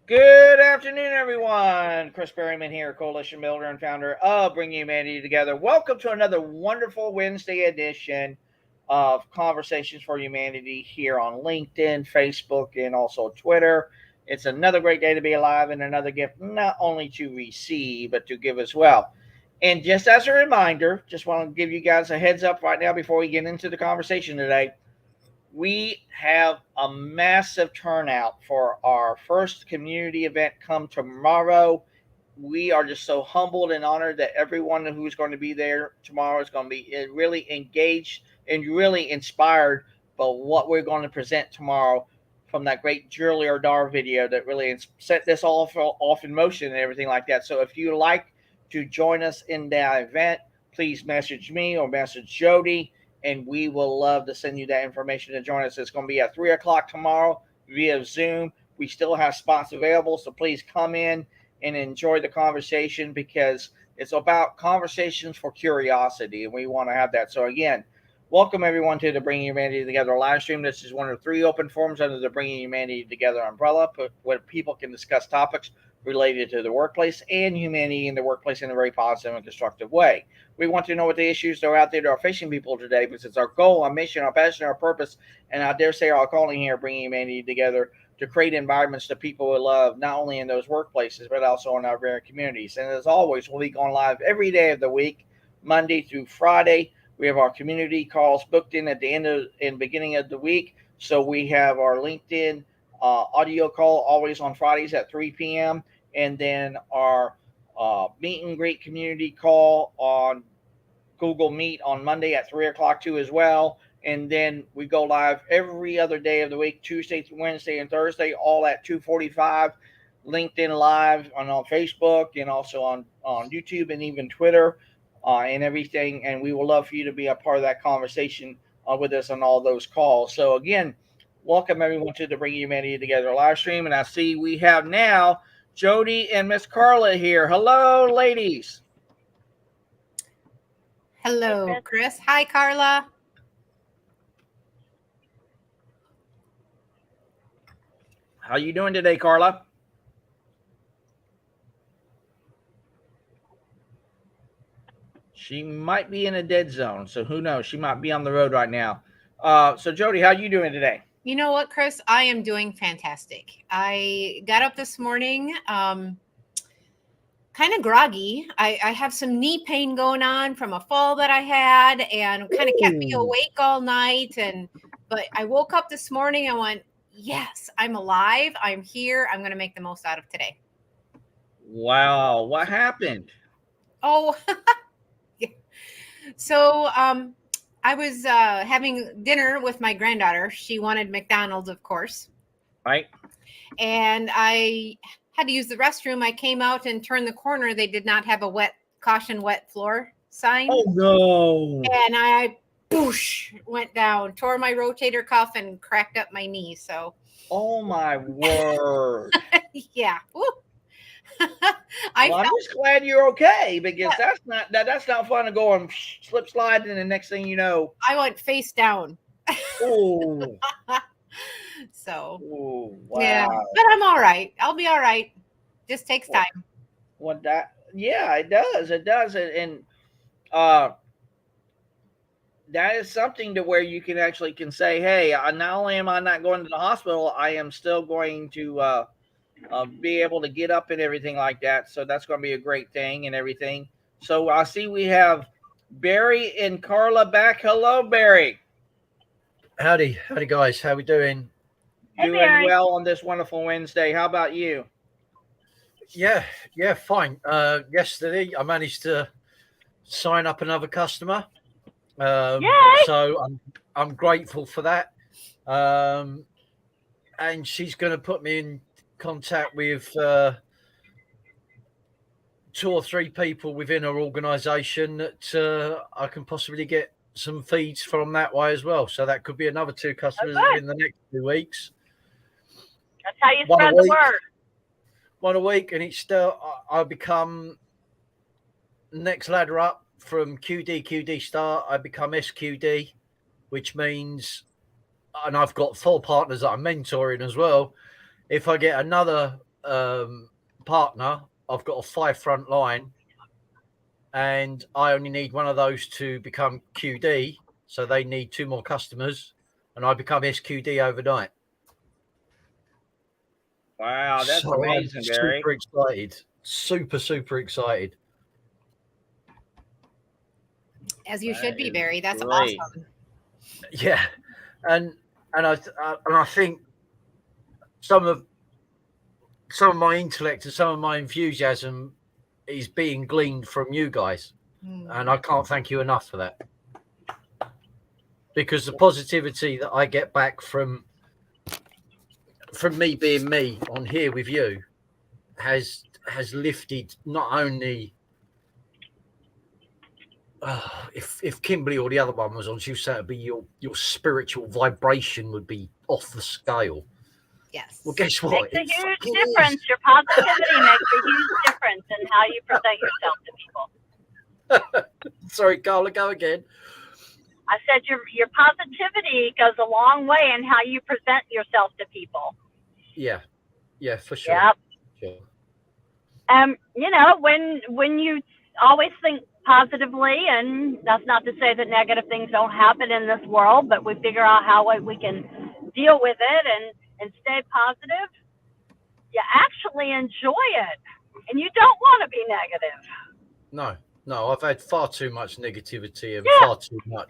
Good afternoon, everyone. Chris Berryman here, Coalition Builder and founder of Bringing Humanity Together. Welcome to another wonderful Wednesday edition of Conversations for Humanity here on LinkedIn, Facebook, and also Twitter. It's another great day to be alive and another gift not only to receive, but to give as well. And just as a reminder, just want to give you guys a heads up right now before we get into the conversation today. We have a massive turnout for our first community event come tomorrow. We are just so humbled and honored that everyone who's going to be there tomorrow is going to be really engaged and really inspired by what we're going to present tomorrow from that great Julie Ardar video that really set this all off in motion and everything like that. So if you like to join us in that event, please message me or message Jody, and we will love to send you that information to join us. It's going to be at 3 o'clock tomorrow via Zoom. We still have spots available, so please come in and enjoy the conversation because it's about conversations for curiosity, and we want to have that. So, again, welcome everyone to the Bringing Humanity Together live stream. This is one of 3 open forums under the Bringing Humanity Together umbrella where people can discuss topics related to the workplace and humanity in the workplace in a very positive and constructive way. We want to know what the issues that are out there that are facing people today because it's our goal, our mission, our passion, our purpose, and I dare say our calling here, Bringing Humanity Together, to create environments that people will love, not only in those workplaces, but also in our very communities. And as always, we'll be going live every day of the week, Monday through Friday. We have our community calls booked in at the end of and beginning of the week. So we have our LinkedIn audio call always on Fridays at 3 p.m. And then our meet and greet community call on Google Meet on Monday at 3 o'clock too as well. And then we go live every other day of the week, Tuesday, Wednesday, and Thursday, all at 2:45. LinkedIn Live on Facebook and also on YouTube and even Twitter and everything. And we would love for you to be a part of that conversation with us on all those calls. So again, welcome everyone to the Bringing Humanity Together live stream. And I see we have now Jody and Miss Carla here. Hello, ladies. Hello, Chris. Hi, Carla. How you doing today, Carla? She might be in a dead zone, so who knows? She might be on the road right now. So Jody, how you doing today? You know what, Chris? I am doing fantastic. I got up this morning, kind of groggy. I have some knee pain going on from a fall that I had, and kind of kept me awake all night. But I woke up this morning and went, "Yes, I'm alive. I'm here. I'm going to make the most out of today." Wow, what happened? Oh, so I was having dinner with my granddaughter. She wanted McDonald's, of course. Right. And I had to use the restroom. I came out and turned the corner. They did not have a wet floor sign. Oh no. And I boosh went down, tore my rotator cuff and cracked up my knee. So Oh my word. yeah. I'm just glad you're okay because that's not fun to go and slip slide and the next thing you know. I went face down. Oh. So Ooh, wow. yeah. But I'm all right. I'll be all right. Just takes time. What that yeah, it does. It does. And uh that is something to where you can actually can say, hey, not only am I not going to the hospital, I am still going to be able to get up and everything like that. So that's going to be a great thing and everything. So I see we have Barry and Carla back. Hello, Barry. Howdy guys. How we doing? Hey, doing Barry. Well on this wonderful Wednesday. How about you? Yeah, fine. Yesterday I managed to sign up another customer. So I'm grateful for that. And she's going to put me in contact with 2 or 3 people within her organisation that I can possibly get some feeds from that way as well. So that could be another 2 customers in the next 2 weeks. That's how you spread the word. One a week, and it's still I become next ladder up from QD start. I become SQD, which means, and I've got 4 partners that I'm mentoring as well. If I get another partner, I've got a 5 front line, and I only need one of those to become QD. So they need 2 more customers, and I become SQD overnight. Wow, that's So amazing, I'm Barry. super excited. Super excited. As you should be, is Barry. That's great. awesome. Yeah, and I think some of my intellect and some of my enthusiasm is being gleaned from you guys, and I can't thank you enough for that. Because the positivity that I get back from me being me on here with you has lifted not only if Kimberly or the other one was on, she said it'd be your spiritual vibration would be off the scale. Yes. Well, guess what? Makes a huge difference. Your positivity makes a huge difference in how you present yourself to people. Sorry, Carla, go again. I said your positivity goes a long way in how you present yourself to people. Yeah, for sure. Yep. Sure. You know, when you always think positively, and that's not to say that negative things don't happen in this world, but we figure out how we can deal with it and stay positive, you actually enjoy it, and you don't want to be negative. No, I've had far too much negativity and far too much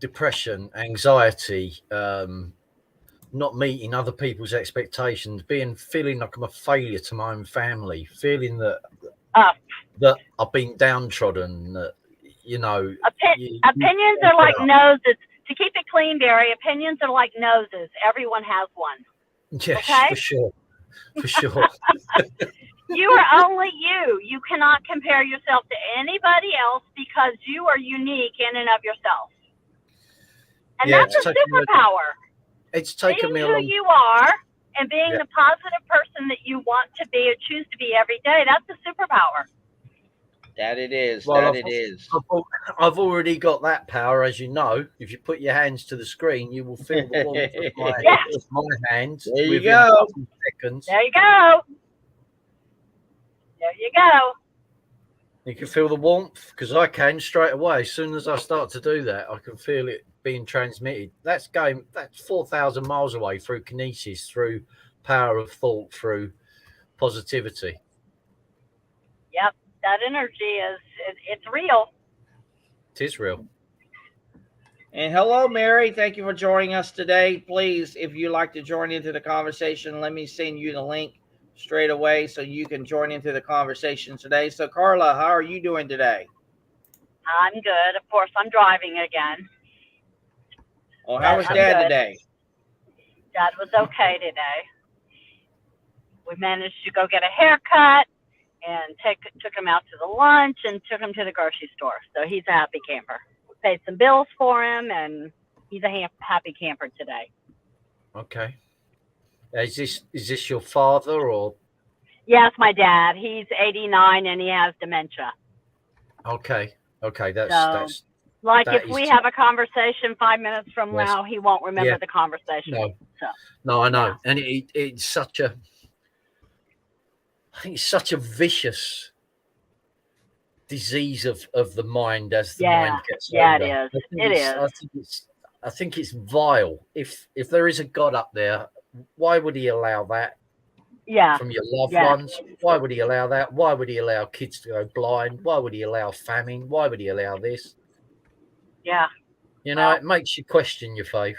depression, anxiety, not meeting other people's expectations, feeling like I'm a failure to my own family, feeling that I've been downtrodden. Opinions are like noses. To keep it clean, Barry, opinions are like noses. Everyone has one. Yes, okay? For sure. You are only you. You cannot compare yourself to anybody else because you are unique in and of yourself. And that's a superpower. It's taken me a long long who you are and being the positive person that you want to be or choose to be every day, that's a superpower. That it is. Well, it is. I've already got that power, as you know. If you put your hands to the screen, you will feel the warmth of my hands. There you go. Seconds. There you go. There you go. You can feel the warmth because I can straight away. As soon as I start to do that, I can feel it being transmitted. That's 4,000 miles away through kinesis, through power of thought, through positivity. Yep, that energy it's real. It is real. And hello, Mary. Thank you for joining us today. Please, if you'd like to join into the conversation, let me send you the link straight away so you can join into the conversation today. So, Carla, how are you doing today? I'm good. Of course, I'm driving again. Well, how was Dad today? Dad was okay today. We managed to go get a haircut and took him out to the lunch and took him to the grocery store. So he's a happy camper. We paid some bills for him, and he's a happy camper today. Okay. Is this your father or? Yes, my dad. He's 89 and he has dementia. Okay. That's like if we have a conversation 5 minutes from now, he won't remember the conversation. No, I know, and it's such a. I think it's such a vicious disease of the mind as the mind gets older. Yeah, it is. I think it's vile. If there is a God up there, why would he allow that? Yeah. From your loved ones? Why would he allow that? Why would he allow kids to go blind? Why would he allow famine? Why would he allow this? Yeah. It makes you question your faith.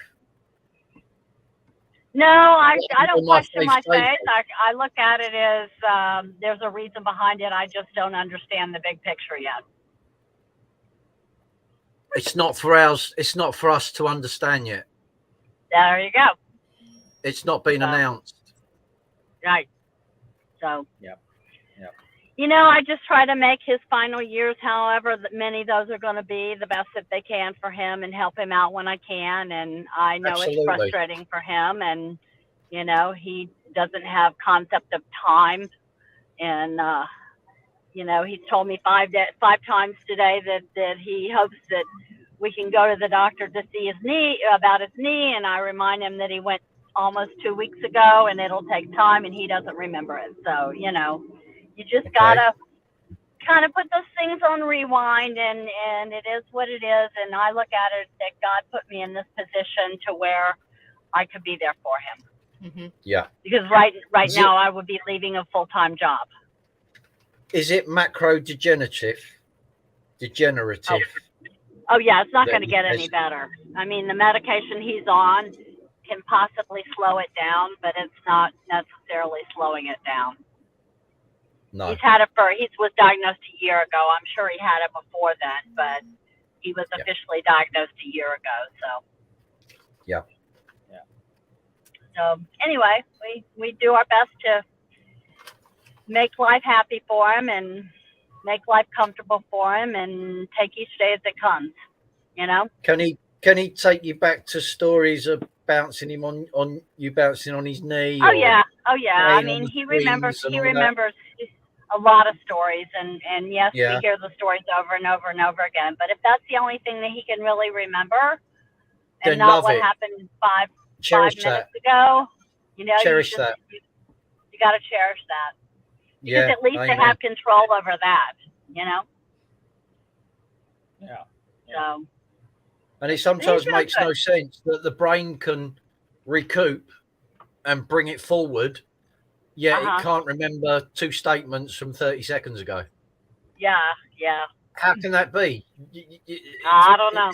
No, I don't question my faith. I look at it as there's a reason behind it. I just don't understand the big picture yet. It's not for us to understand yet. There you go. It's not been announced. Right. So. Yep. I just try to make his final years, however many those are going to be, the best that they can for him and help him out when I can. And I know It's frustrating for him. And, he doesn't have concept of time. And, he's told me five times today that he hopes that we can go to the doctor to see about his knee. And I remind him that he went almost 2 weeks ago, and it'll take time, and he doesn't remember it. So, you know, you just gotta kind of put those things on rewind, and it is what it is. And I look at it that God put me in this position to where I could be there for him. Mm-hmm. Yeah. Because right now I would be leaving a full-time job. Is it degenerative? Oh yeah, it's not going to get any better. I mean, the medication he's on can possibly slow it down, but it's not necessarily slowing it down. No. He was diagnosed a year ago. I'm sure he had it before then, but he was officially diagnosed a year ago. So. Yeah. Yeah. So anyway, we do our best to make life happy for him and make life comfortable for him, and take each day as it comes. You know. Can he take you back to stories of bouncing him on you bouncing on his knee? Oh yeah. I mean, he remembers a lot of stories, and yes, we hear the stories over and over and over again. But if that's the only thing that he can really remember, and then not what happened five minutes ago, you know, cherish that. You got to cherish that. Because at least they have control over that, you know. Yeah. So. And it sometimes makes no sense that the brain can recoup and bring it forward, yet it can't remember 2 statements from 30 seconds ago. Yeah. How can that be? I don't know.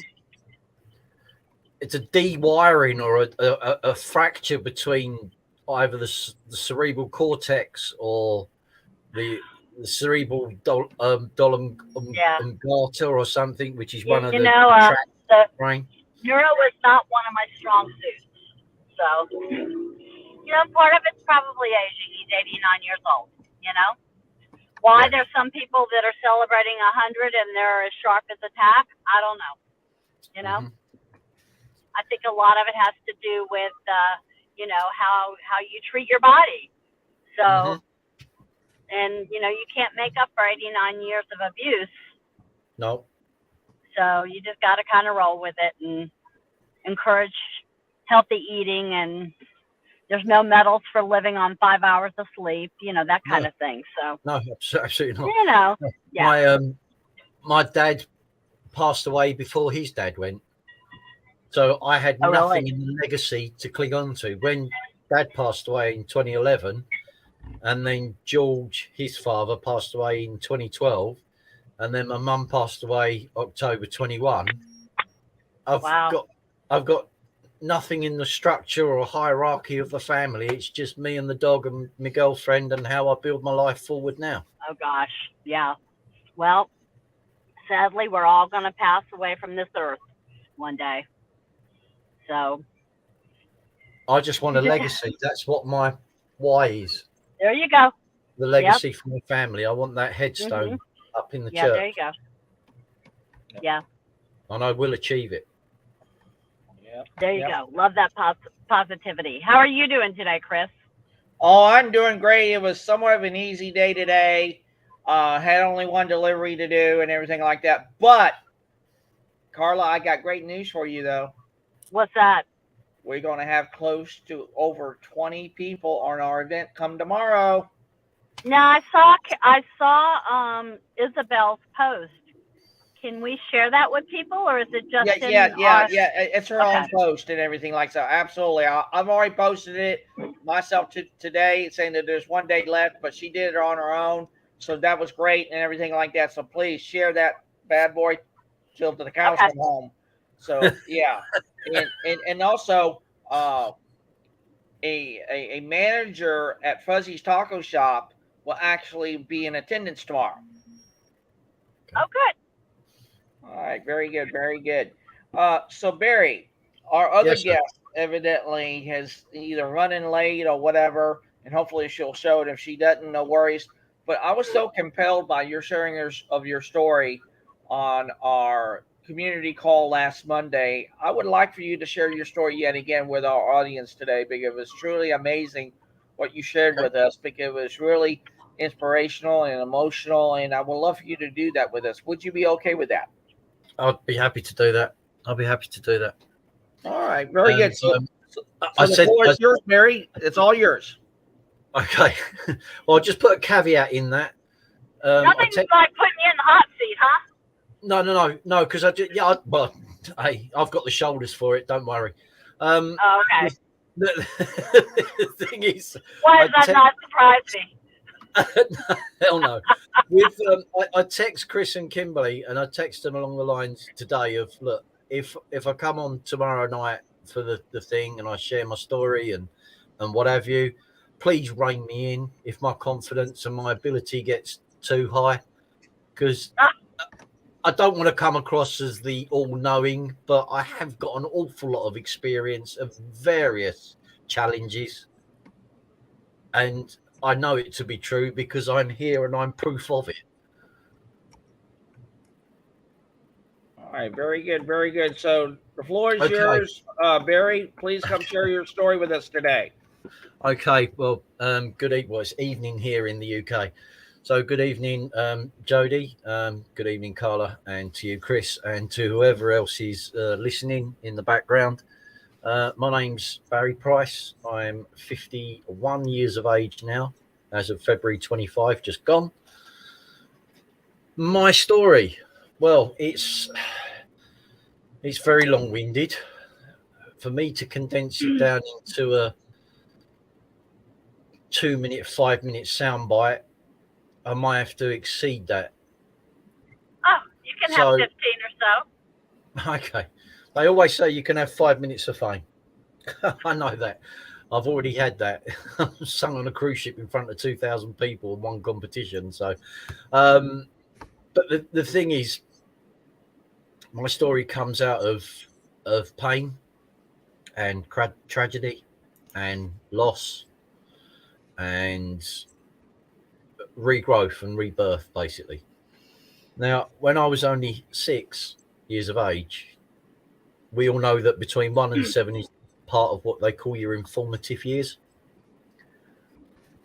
It's a dewiring or a fracture between either the cerebral cortex or the cerebral oblongata or something, which is one of the brain. Neuro is not one of my strong suits. So, you know, part of it's probably aging. He's 89 years old, you know. Why there's some people that are celebrating 100 and they're as sharp as a tack, I don't know. You know, I think a lot of it has to do with, you know, how you treat your body. So, and, you know, you can't make up for 89 years of abuse. No. So you just got to kind of roll with it and encourage healthy eating, and there's no medals for living on 5 hours of sleep, you know, that kind of thing. So no, absolutely not. You know, my dad passed away before his dad went, so I had nothing in the legacy to cling on to. When Dad passed away in 2011, and then George, his father, passed away in 2012. And then my mum passed away October 21. I've got nothing in the structure or hierarchy of the family. It's just me and the dog and my girlfriend and how I build my life forward now. Oh gosh, yeah. Well, sadly, we're all going to pass away from this earth one day. So I just want a legacy. That's what my why is. There you go. The legacy for my family. I want that headstone. Up in the church. There you go. Yeah. And I will achieve it. Yeah. There you go. Love that positivity. How are you doing today, Chris? Oh, I'm doing great. It was somewhat of an easy day today. Had only one delivery to do and everything like that. But, Carla, I got great news for you, though. What's that? We're going to have close to over 20 people on our event come tomorrow. Now, I saw Isabel's post. Can we share that with people, or is it just yeah. It's her own post and everything like that. Absolutely. I've already posted it myself today, saying that there's one day left, but she did it on her own. So that was great and everything like that. So please share that bad boy till the cows come home. So, yeah. and also a manager at Fuzzy's Taco Shop will actually be in attendance tomorrow. Oh, good. All right, very good, very good. So Barry, our other guest evidently has either running late or whatever, and hopefully she'll show it. If she doesn't, no worries. But I was so compelled by your sharing of your story on our community call last Monday. I would like for you to share your story yet again with our audience today, because it was truly amazing what you shared with us, because it was really inspirational and emotional, and I would love for you to do that with us. Would you be okay with that? I'd be happy to do that. All right, very good. So, So the floor is yours, Barry. It's all yours. Okay. Well, I'll just put a caveat in that. Nothing's like putting you in the hot seat, huh? No, because I've got the shoulders for it. Don't worry. Okay. The thing is, why does that not surprise me? Hell no. I text Chris and Kimberly, and I text them along the lines today of, look, if I come on tomorrow night for the thing and I share my story and what have you, please rein me in if my confidence and my ability gets too high, because I don't want to come across as the all-knowing, but I have got an awful lot of experience of various challenges, and I know it to be true because I'm here and I'm proof of it. All right, very good, very good. So the floor is yours, Barry. Please come share your story with us today. Okay, well, it's evening here in the UK. So good evening, Jody. Good evening, Carla, and to you, Chris, and to whoever else is listening in the background. My name's Barry Price. I'm 51 years of age now, as of February 25, just gone. My story, well, it's very long-winded. For me to condense it down into a 2-minute, 5-minute soundbite, I might have to exceed that. Oh, you can have 15 or so. Okay. They always say you can have 5 minutes of fame. I know that. I've already had that. Sung on a cruise ship in front of 2,000 people in one competition. So, but the thing is, my story comes out of pain and tragedy and loss and regrowth and rebirth, basically. Now, when I was only 6 years of age, we all know that between 1 and 7 is part of what they call your informative years.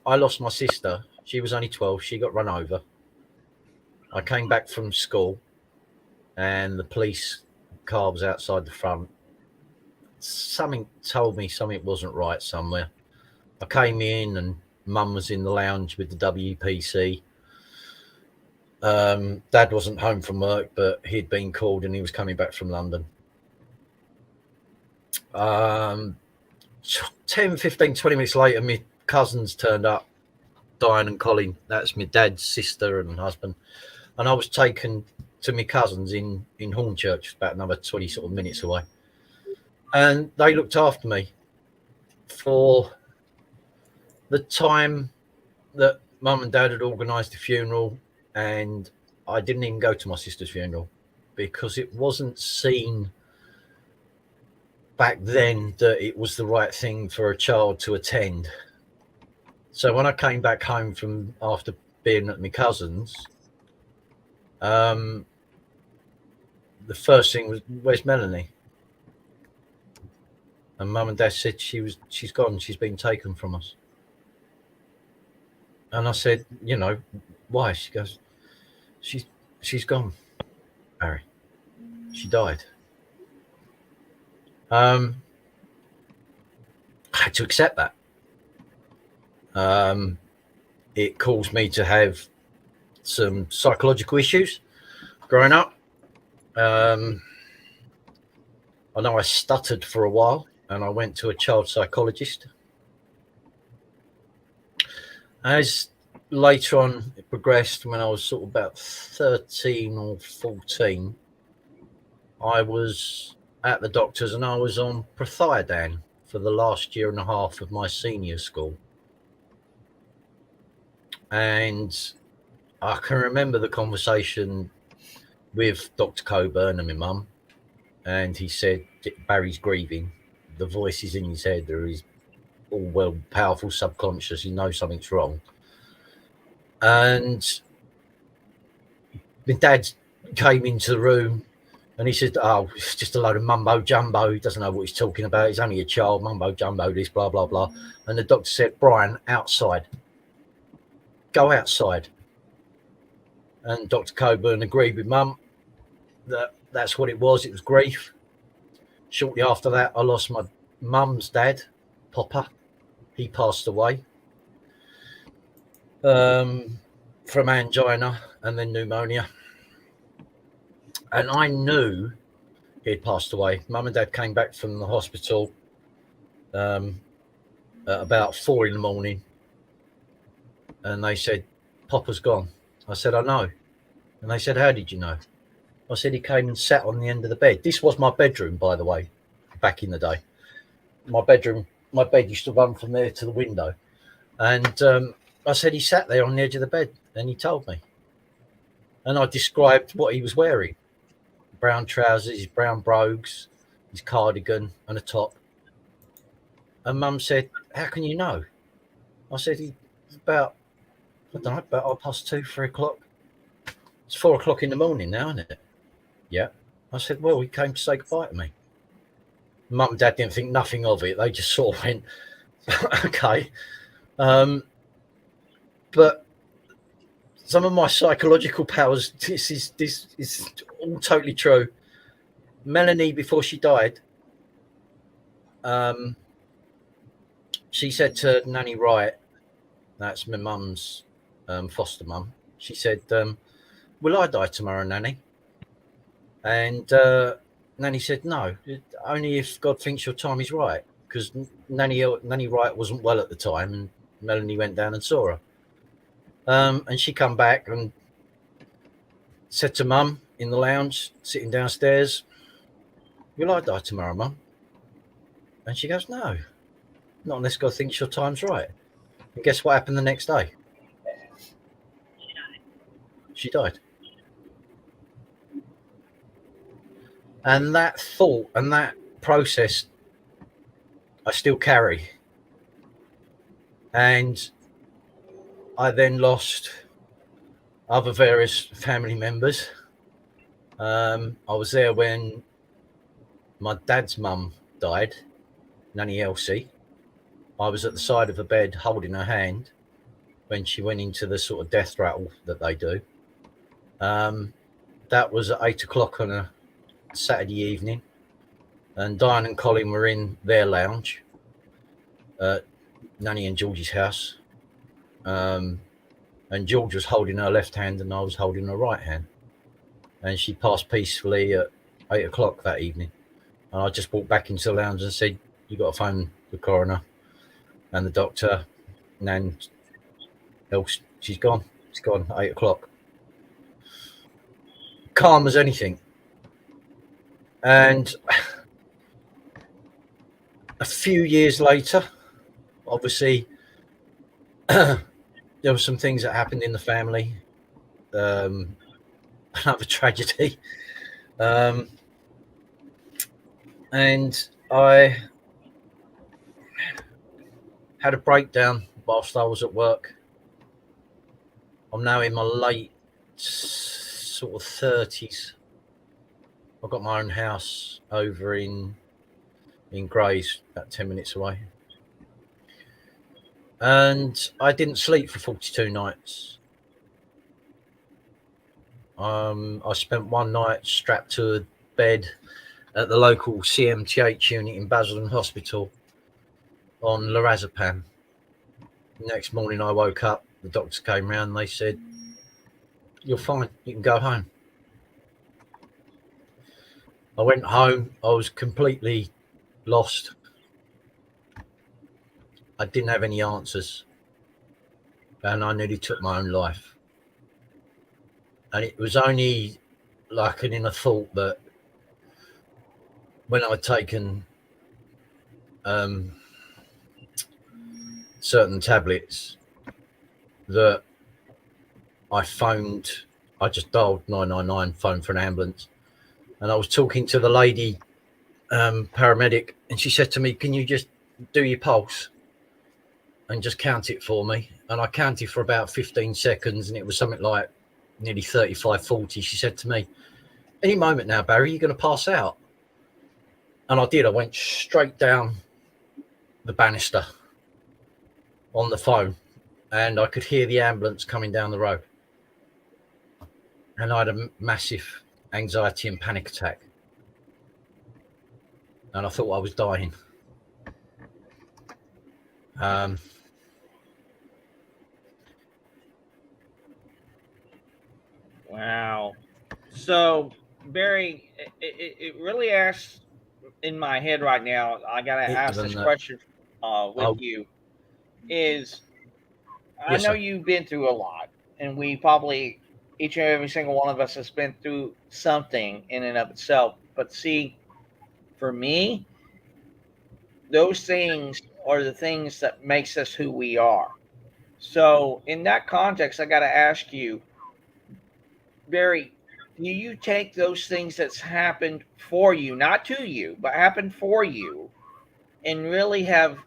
I lost my sister. She was only 12. She got run over. I came back from school and the police car was outside the front. Something told me something wasn't right somewhere. I came in and Mum was in the lounge with the WPC. Dad wasn't home from work, but he'd been called and he was coming back from London. 10, 15, 20 minutes later, my cousins turned up, Diane and Colin. That's my dad's sister and husband. And I was taken to my cousins in Hornchurch, about another 20 sort of minutes away. And they looked after me for the time that Mum and Dad had organised the funeral, and I didn't even go to my sister's funeral because it wasn't seen back then that it was the right thing for a child to attend. So when I came back home from after being at my cousin's, the first thing was, where's Melanie? And Mum and Dad said she's gone, she's been taken from us. And I said, you know, why? She goes, she's gone, Barry. She died. I had to accept that. It caused me to have some psychological issues growing up. I know I stuttered for a while and I went to a child psychologist. As later on it progressed, when I was sort of about 13 or 14, I was at the doctor's and I was on Prothiodan for the last year and a half of my senior school. And I can remember the conversation with Dr. Coburn and my mum, and he said, Barry's grieving. The voices in his head are his all well powerful subconscious. He knows something's wrong. And my dad came into the room and he said, oh, it's just a load of mumbo jumbo. He doesn't know what he's talking about. He's only a child, mumbo jumbo, this, blah, blah, blah. And the doctor said, Brian, outside. Go outside. And Dr. Coburn agreed with Mum that that's what it was. It was grief. Shortly after that, I lost my Mum's dad, Popper, he passed away from angina and then pneumonia. And I knew he'd passed away. Mum and Dad came back from the hospital at about 4 a.m, and they said, Popper's gone. I said, I know. And they said, how did you know? I said, he came and sat on the end of the bed. This was my bedroom, by the way, back in the day. My bed used to run from there to the window. And I said, he sat there on the edge of the bed, and he told me. And I described what he was wearing. Brown trousers, his brown brogues, his cardigan and a top. And Mum said, how can you know? I said, he's about 2:30, 3 o'clock. It's 4 o'clock in the morning now, isn't it? Yeah. I said, well, he came to say goodbye to me. Mum and Dad didn't think nothing of it. They just sort of went, okay. But some of my psychological powers, this is all totally true. Melanie, before she died, she said to Nanny Wright, that's my mum's foster mum, she said, will I die tomorrow, Nanny? And Nanny said, no, only if God thinks your time is right, because Nanny Wright wasn't well at the time, and Melanie went down and saw her. And she come back and said to Mum in the lounge, sitting downstairs, will I die tomorrow, Mum? And she goes, no, not unless God thinks your time's right. And guess what happened the next day? She died. And that thought and that process I still carry. And I then lost other various family members. I was there when my dad's mum died, Nanny Elsie. I was at the side of the bed holding her hand when she went into the sort of death rattle that they do. That was at 8 o'clock on a Saturday evening, and Diane and Colin were in their lounge at Nanny and George's house. And George was holding her left hand and I was holding her right hand. And she passed peacefully at 8 o'clock that evening. And I just walked back into the lounge and said, you got to phone the coroner and the doctor. And she's gone. She's gone at 8 o'clock. Calm as anything. And a few years later, obviously, there were some things that happened in the family. Another tragedy. And I had a breakdown whilst I was at work. I'm now in my late sort of 30s. I've got my own house over in Grays, about 10 minutes away. And I didn't sleep for 42 nights. I spent one night strapped to a bed at the local CMTH unit in Basildon Hospital on lorazepam. Next morning I woke up, the doctors came round and they said, you're fine, you can go home. I went home, I was completely lost. I didn't have any answers, and I nearly took my own life. And it was only like an inner thought that when I'd taken certain tablets that I just dialed 999, phoned for an ambulance. And I was talking to the lady paramedic, and she said to me, can you just do your pulse and just count it for me? And I counted for about 15 seconds, and it was something like nearly 35, 40. She said to me, any moment now, Barry, you're going to pass out. And I did. I went straight down the banister on the phone, and I could hear the ambulance coming down the road. And I had a massive anxiety and panic attack. And I thought I was dying. Wow. So, Barry, it really asks in my head right now. I gotta ask this question with you. Is I Yes, know sir. you've been through a lot, and we probably each and every single one of us has been through something in and of itself. But see, for me, those things are the things that makes us who we are. So, in that context, I got to ask you, Barry, do you take those things that's happened for you, not to you, but happened for you, and really have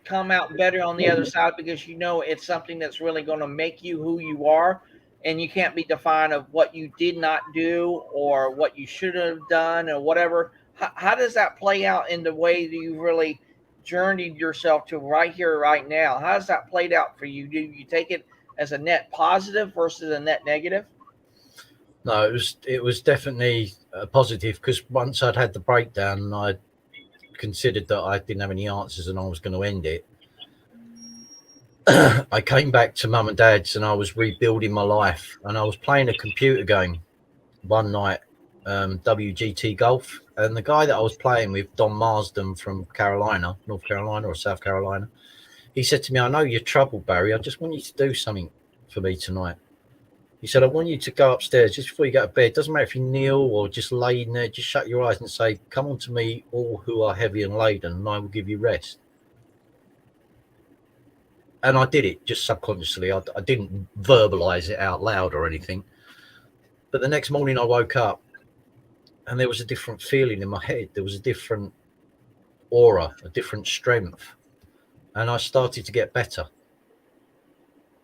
come out better on the other side because you know it's something that's really going to make you who you are, and you can't be defined of what you did not do or what you should have done or whatever? How does that play out in the way that you really journeyed yourself to right here, right now? How has that played out for you? Do you take it as a net positive versus a net negative? No, it was definitely positive, because once I'd had the breakdown, I considered that I didn't have any answers and I was going to end it. I came back to mum and dad's and I was rebuilding my life, and I was playing a computer game one night, WGT Golf, and the guy that I was playing with, Don Marsden from North Carolina or South Carolina, he said to me, "I know you're troubled, Barry. I just want you to do something for me tonight." He said, "I want you to go upstairs just before you go to bed. Doesn't matter if you kneel or just lay in there, just shut your eyes and say, 'Come unto me, all who are heavy and laden, and I will give you rest.'" And I did it just subconsciously. I didn't verbalize it out loud or anything. But the next morning I woke up and there was a different feeling in my head. There was a different aura, a different strength. And I started to get better.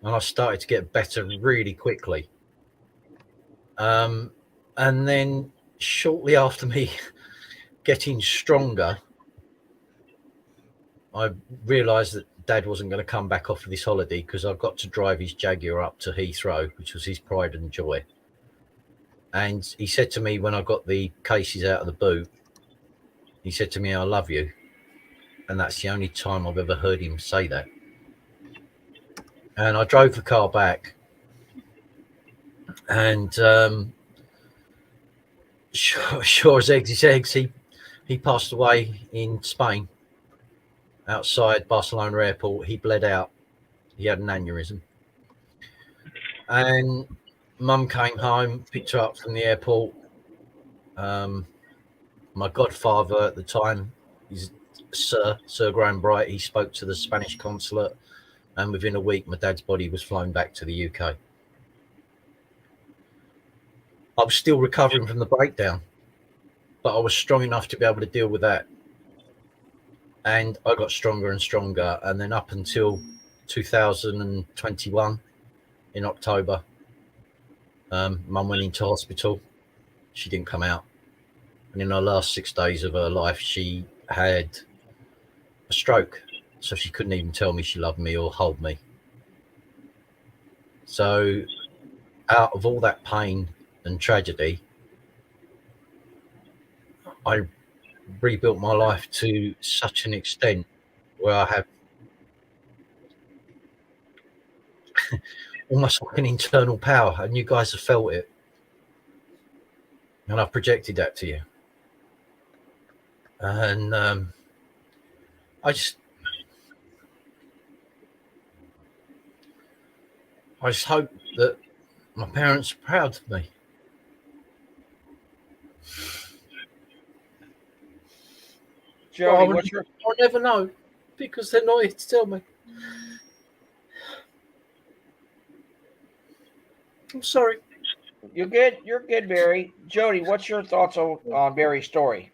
And I started to get better really quickly. And then shortly after me getting stronger, I realised that Dad wasn't going to come back off of this holiday, because I've got to drive his Jaguar up to Heathrow, which was his pride and joy. And he said to me when I got the cases out of the boot, he said to me, "I love you." And that's the only time I've ever heard him say that. And I drove the car back, and sure as eggs is eggs, he passed away in Spain, outside Barcelona airport. He bled out. He had an aneurysm. And Mum came home, picked her up from the airport. My godfather at the time, he's Sir Graham Bright, he spoke to the Spanish consulate, and within a week my dad's body was flown back to the UK. I was still recovering from the breakdown, but I was strong enough to be able to deal with that. And I got stronger and stronger. And then up until 2021 in October, Mum went into hospital. She didn't come out. And in her last 6 days of her life, she had a stroke. So she couldn't even tell me she loved me or hold me. So out of all that pain and tragedy, I rebuilt my life to such an extent where I have almost like an internal power, and you guys have felt it, and I've projected that to you. And I just hope that my parents are proud of me. Jody, I'll never know, because they're not here to tell me. I'm sorry. You're good. You're good, Barry. Jody, what's your thoughts on Barry's story?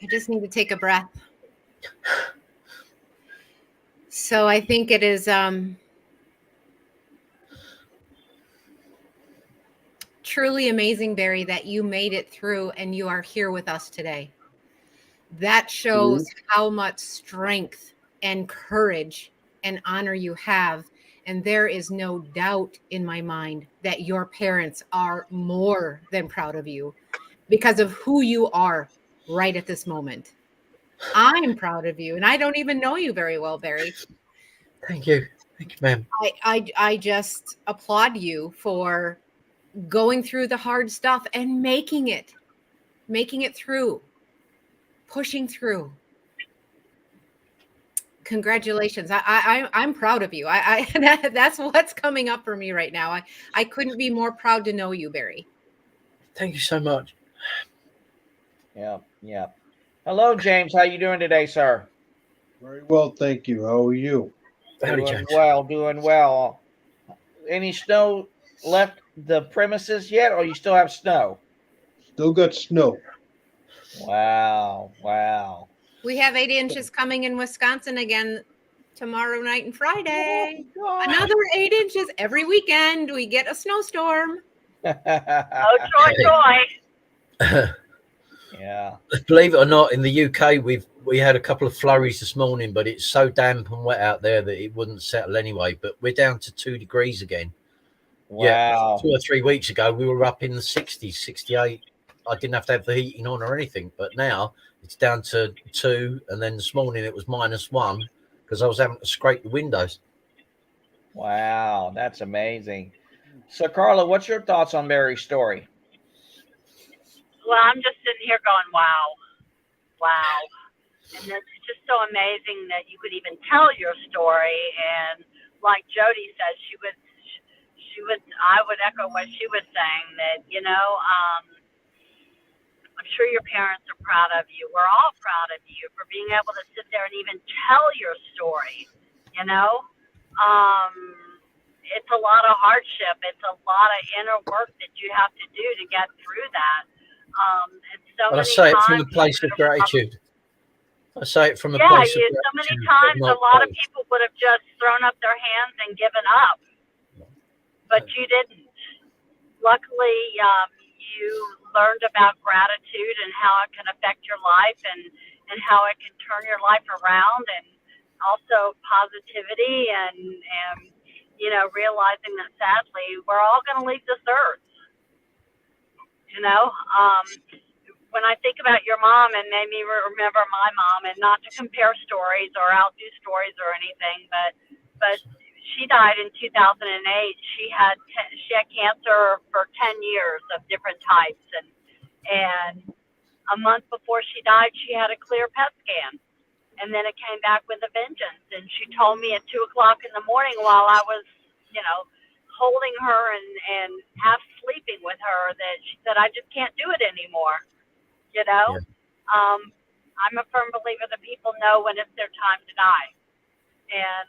I just need to take a breath. So I think it is truly amazing, Barry, that you made it through and you are here with us today. That shows how much strength and courage and honor you have. And there is no doubt in my mind that your parents are more than proud of you. because of who you are right at this moment. I'm proud of you, and I don't even know you very well, Barry. Thank you, ma'am. I just applaud you for going through the hard stuff and making it through, pushing through. Congratulations. I'm proud of you. That's what's coming up for me right now. I couldn't be more proud to know you, Barry. Thank you so much. Yeah. Hello, James. How you doing today, sir? Very well, thank you. How are you? Doing well. Any snow left the premises yet, or you still have snow? Still got snow. Wow. We have 8 inches coming in Wisconsin again tomorrow night and Friday. Oh, another 8 inches every weekend. We get a snowstorm. Oh, joy. Yeah. Believe it or not, in the UK, we had a couple of flurries this morning, but it's so damp and wet out there that it wouldn't settle anyway. But we're down to 2 degrees again. Wow. Yeah, 2 or 3 weeks ago, we were up in the 60s, 68. I didn't have to have the heating on or anything, but now it's down to 2, and then this morning it was -1 because I was having to scrape the windows. Wow, that's amazing. So, Carla, what's your thoughts on Mary's story? Well, I'm just sitting here going, wow. And it's just so amazing that you could even tell your story. And like Jody said, she would, I would echo what she was saying, that, I'm sure your parents are proud of you. We're all proud of you for being able to sit there and even tell your story, It's a lot of hardship. It's a lot of inner work that you have to do to get through that. I say it from a place of gratitude. I say it from a place of gratitude. So many times a lot of people would have just thrown up their hands and given up, but you didn't. Luckily, you learned about gratitude and how it can affect your life and how it can turn your life around, and also positivity and realizing that sadly we're all going to leave this earth. When I think about your mom, and made me remember my mom, and not to compare stories or outdo stories or anything, but she died in 2008. She had cancer for 10 years of different types, and a month before she died, she had a clear PET scan, and then it came back with a vengeance. And she told me at 2:00 in the morning, while I was, holding her and half sleeping with her, that she said, "I just can't do it anymore." Yeah. I'm a firm believer that people know when it's their time to die, and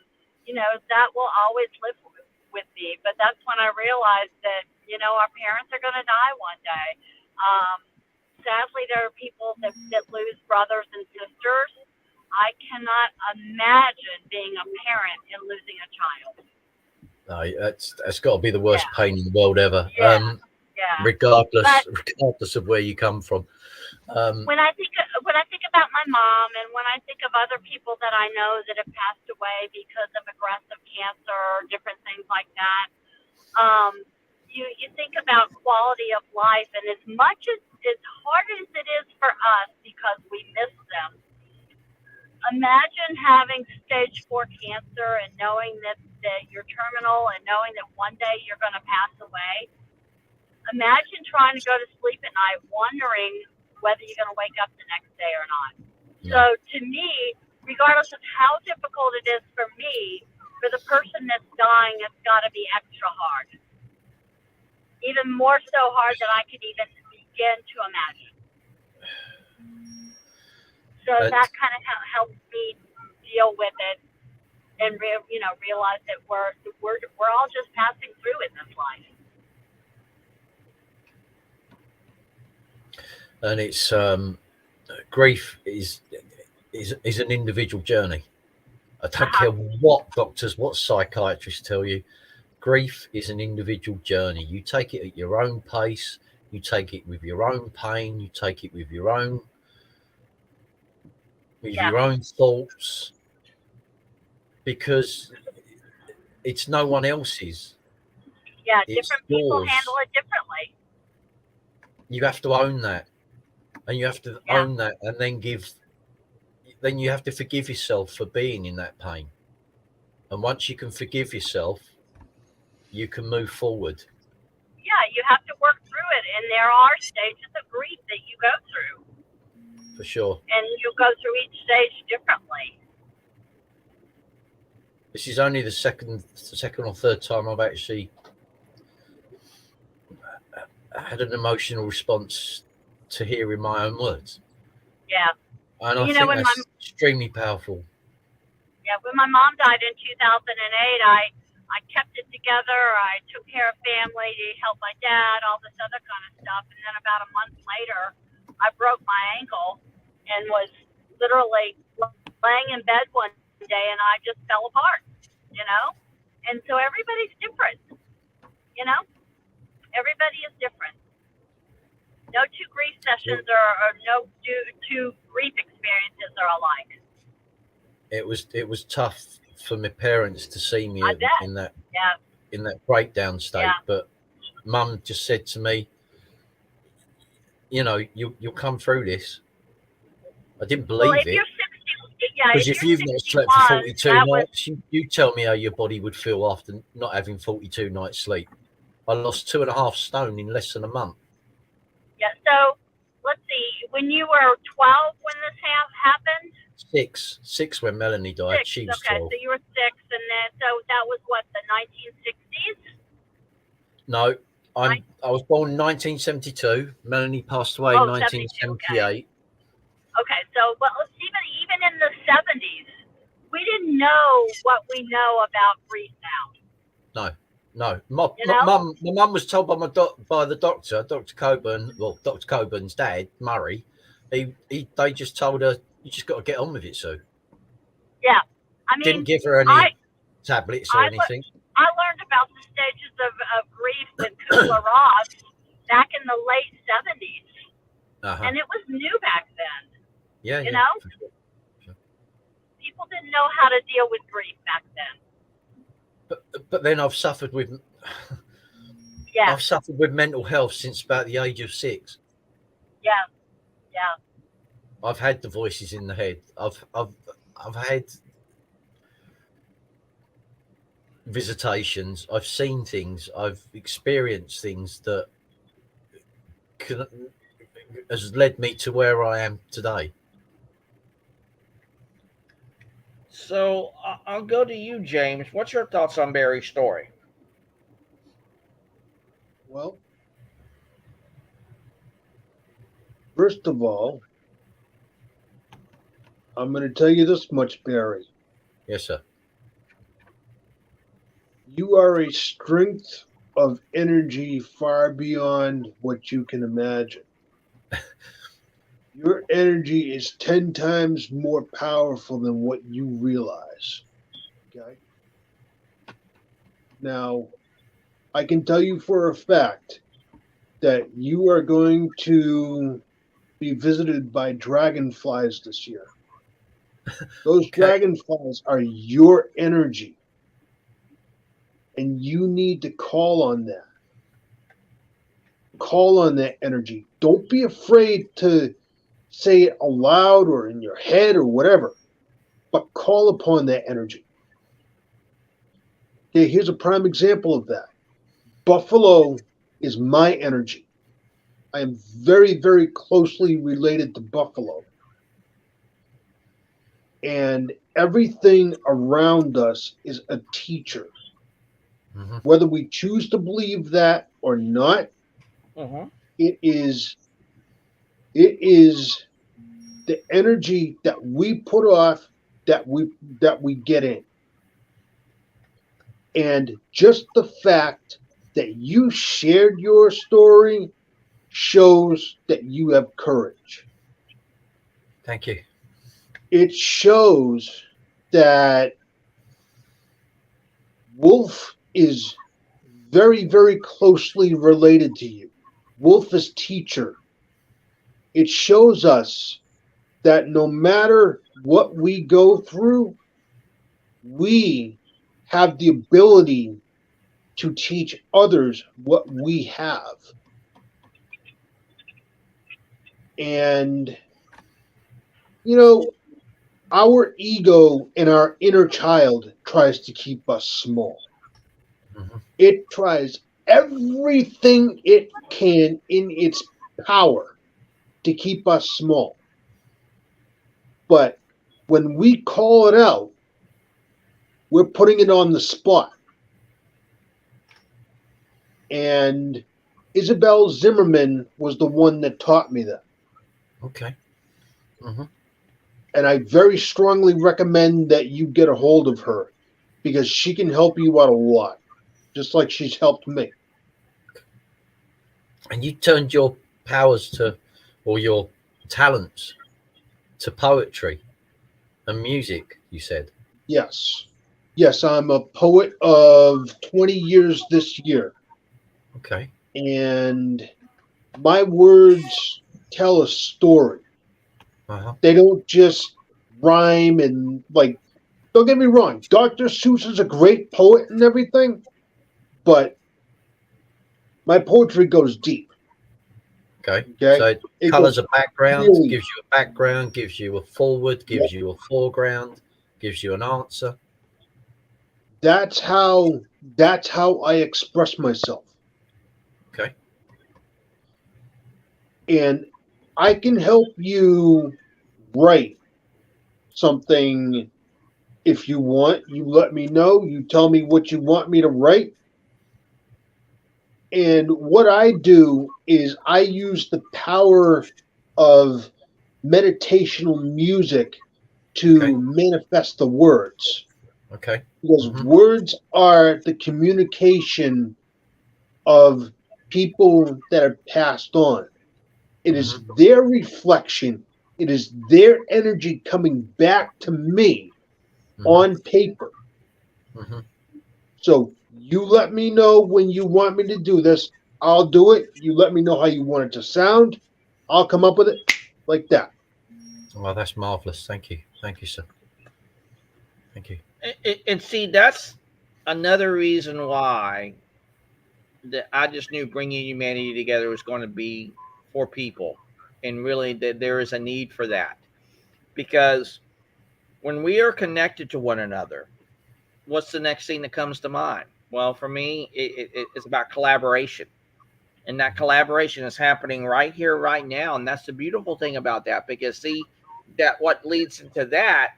that will always live with me. But that's when I realized that our parents are going to die one day. Sadly, there are people that lose brothers and sisters. I cannot imagine being a parent and losing a child. No, that's got to be the worst pain in the world ever. Regardless of where you come from. When I think about my mom, and when I think of other people that I know that have passed away because of aggressive cancer or different things like that, you think about quality of life. And as much as hard as it is for us because we miss them, imagine having stage 4 cancer and knowing that you're terminal and knowing that one day you're going to pass away. Imagine trying to go to sleep at night wondering whether you're going to wake up the next day or not. Yeah. So to me, regardless of how difficult it is for me, for the person that's dying, it's got to be extra hard. Even more so hard than I could even begin to imagine. So that kind of helps me deal with it and realize that we're all just passing through in this life. And it's grief is an individual journey. I don't care what doctors, what psychiatrists tell you. Grief is an individual journey. You take it at your own pace. You take it with your own pain. You take it with your own thoughts, because it's no one else's. Yeah, different people handle it differently. you have to own that, and you have to own that, and then you have to forgive yourself for being in that pain. And once you can forgive yourself, you can move forward. Yeah, you have to work through it, and there are stages of grief that you go through. For sure. And you go through each stage differently. This is only the second or third time I've actually had an emotional response to hearing my own words. Yeah. And I think that's extremely powerful. Yeah, when my mom died in 2008, I kept it together. I took care of family, helped my dad, all this other kind of stuff. And then about a month later, I broke my ankle and was literally laying in bed one day, and I just fell apart, you know? And so everybody's different, you know? Everybody is different. No two grief sessions or no two grief experiences are alike. It was tough for my parents to see me in that breakdown state. Yeah. But Mum just said to me, you know, you'll come through this. I didn't believe it. Because if you've not slept for 42 nights, you tell me how your body would feel after not having 42 nights sleep. I lost 2.5 stone in less than a month. Yeah, so let's see. When you were 12 when this happened? Six when Melanie died. She was 12. So you were 6, and then so that was what, the 1960s? No, I was born in 1972. Melanie passed away in 1978. Okay, so but even in the 70s, we didn't know what we know about grief now. No. My mum was told by the doctor, Dr. Coburn, well, Dr. Coburn's dad, Murray. They just told her, you just got to get on with it, Sue. Yeah, I mean, didn't give her any tablets or anything. I learned about the stages of grief with Kubler-Ross back in the late 70s, and it was new back then. Yeah, you know, sure. People didn't know how to deal with grief back then. But then I've suffered with mental health since about the age of 6. Yeah. I've had the voices in the head. I've had visitations. I've seen things. I've experienced things that has led me to where I am today. So I'll go to you, James. What's your thoughts on Barry's story? Well, first of all, I'm going to tell you this much, Barry. Yes, sir. You are a strength of energy far beyond what you can imagine. Your energy is 10 times more powerful than what you realize. Okay? Now, I can tell you for a fact that you are going to be visited by dragonflies this year. Those dragonflies are your energy. And you need to call on that. Call on that energy. Don't be afraid to say it aloud or in your head or whatever, but call upon that energy. Okay, here's a prime example of that. Buffalo is my energy. I am very, very closely related to Buffalo. And everything around us is a teacher. Mm-hmm. Whether we choose to believe that or not, it is the energy that we put off that we get in. And just the fact that you shared your story shows that you have courage. Thank you. It shows that Wolf is very, very closely related to you. Wolf is teacher. It shows us that no matter what we go through, we have the ability to teach others what we have. And, our ego and our inner child tries to keep us small. Mm-hmm. It tries everything it can in its power to keep us small. But when we call it out, we're putting it on the spot. And Isabel Zimmerman was the one that taught me that. Okay. Mm-hmm. And I very strongly recommend that you get a hold of her because she can help you out a lot, just like she's helped me. And you turned your powers or your talents to poetry and music, you said. Yes. Yes, I'm a poet of 20 years this year. Okay. And my words tell a story. Uh-huh. They don't just rhyme and, don't get me wrong, Dr. Seuss is a great poet and everything, but my poetry goes deep. Okay. Okay? So It colours goes a background, really, gives you a background, gives you a forward, gives you a foreground, gives you an answer. that's how I express myself. Okay. And I can help you write something if you want. You let me know, you tell me what you want me to write. And what I do is I use the power of meditational music to manifest the words. Okay. Because Mm-hmm. words are the communication of people that have passed on. It is their reflection, it is their energy coming back to me on paper. Mm-hmm. So you let me know when you want me to do this. I'll do it. You let me know how you want it to sound. I'll come up with it like that. Well, that's marvelous. Thank you. Thank you, sir. Thank you. And see, that's another reason why that I just knew bringing humanity together was going to be for people, and really that there is a need for that, because when we are connected to one another, what's the next thing that comes to mind? Well, for me, it's about collaboration, and that collaboration is happening right here, right now, and that's the beautiful thing about that. Because see, that what leads into that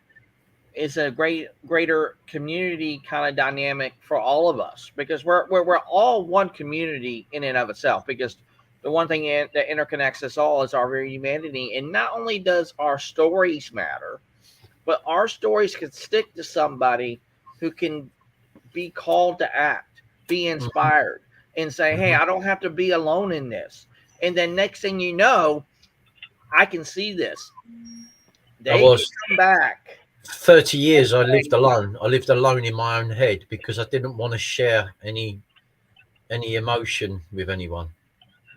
is a greater community kind of dynamic for all of us, because we're all one community in and of itself. Because the one thing that interconnects us all is our very humanity, and not only does our stories matter, but our stories can stick to somebody who can be called to act, be inspired, and say, hey, I don't have to be alone in this. And then next thing you know, I can see this. They can come back. 30 years I lived alone. I lived alone in my own head because I didn't want to share any emotion with anyone.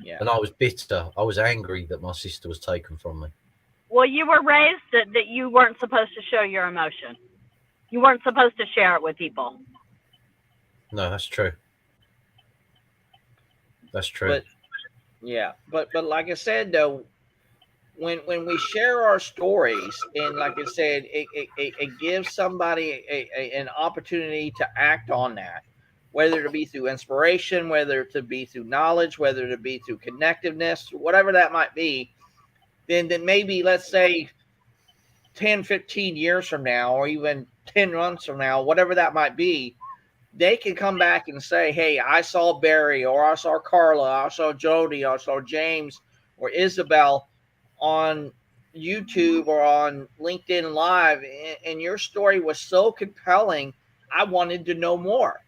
Yeah. And I was bitter. I was angry that my sister was taken from me. Well, you were raised that you weren't supposed to show your emotion. You weren't supposed to share it with people. No, that's true. That's true. But yeah, but like I said though, when we share our stories, and like I said, it gives somebody an opportunity to act on that, whether it be through inspiration, whether it to be through knowledge, whether it be through connectiveness, whatever that might be. Then maybe, let's say 10, 15 years from now, or even 10 months from now, whatever that might be, they can come back and say, hey, I saw Barry, or I saw Carla, I saw Jody, I saw James or Isabel on YouTube or on LinkedIn Live, and your story was so compelling, I wanted to know more.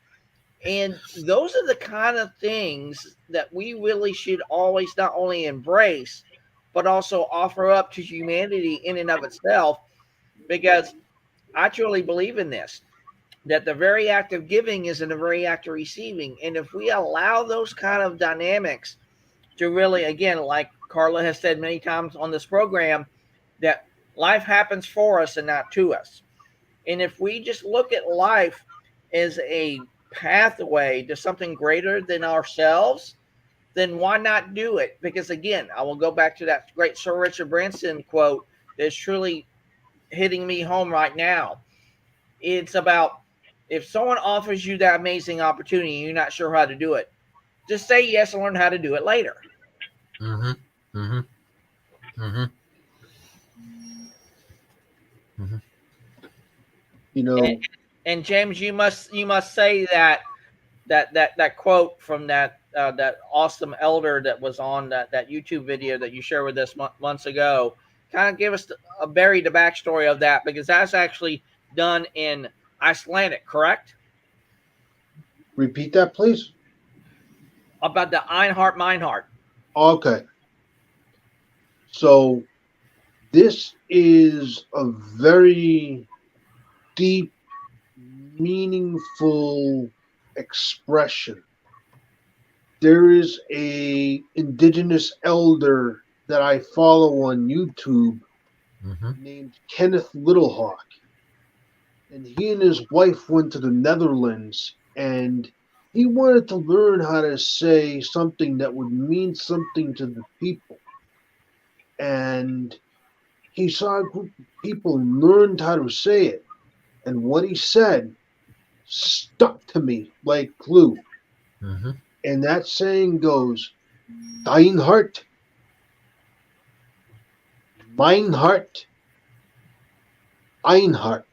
And those are the kind of things that we really should always not only embrace, but also offer up to humanity in and of itself, because I truly believe in this, that the very act of giving is in the very act of receiving. And if we allow those kind of dynamics to really, again, like Carla has said many times on this program, that life happens for us and not to us. And if we just look at life as a pathway to something greater than ourselves, then why not do it? Because again, I will go back to that great Sir Richard Branson quote that's truly hitting me home right now. It's about, if someone offers you that amazing opportunity and you're not sure how to do it, just say yes and learn how to do it later. Mm-hmm. Mm-hmm. Mm-hmm. Mm-hmm. You know, and James, you must say that quote from that awesome elder that was on that YouTube video that you shared with us months ago. Kind of give us the backstory of that, because that's actually done in Icelandic, correct? repeat that, please. About the Einhart Meinhart. Okay. So this is a very deep, meaningful expression. There is a indigenous elder that I follow on YouTube named Kenneth Littlehawk. And he and his wife went to the Netherlands, and he wanted to learn how to say something that would mean something to the people. And he saw a group of people learned how to say it. And what he said stuck to me like glue. Mm-hmm. And that saying goes, Dein Hart, mein Hart, ein Hart.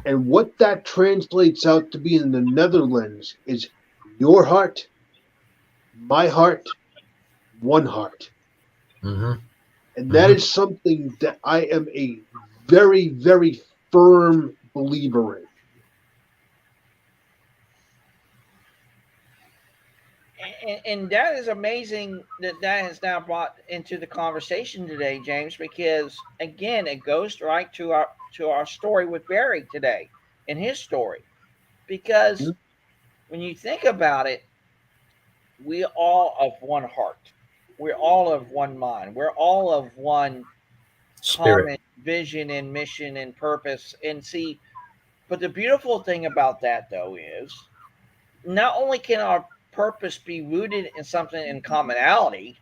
And what that translates out to be in the Netherlands is your heart, my heart, one heart. Mm-hmm. And that is something that I am a very, very firm believer in. And that is amazing that has now brought into the conversation today, James, because again, it goes right to our story with Barry today and his story. Because when you think about it, we all of one heart, we're all of one mind, we're all of one Spirit. common vision and mission and purpose. And see, but the beautiful thing about that though is, not only can our purpose be rooted in something in commonality,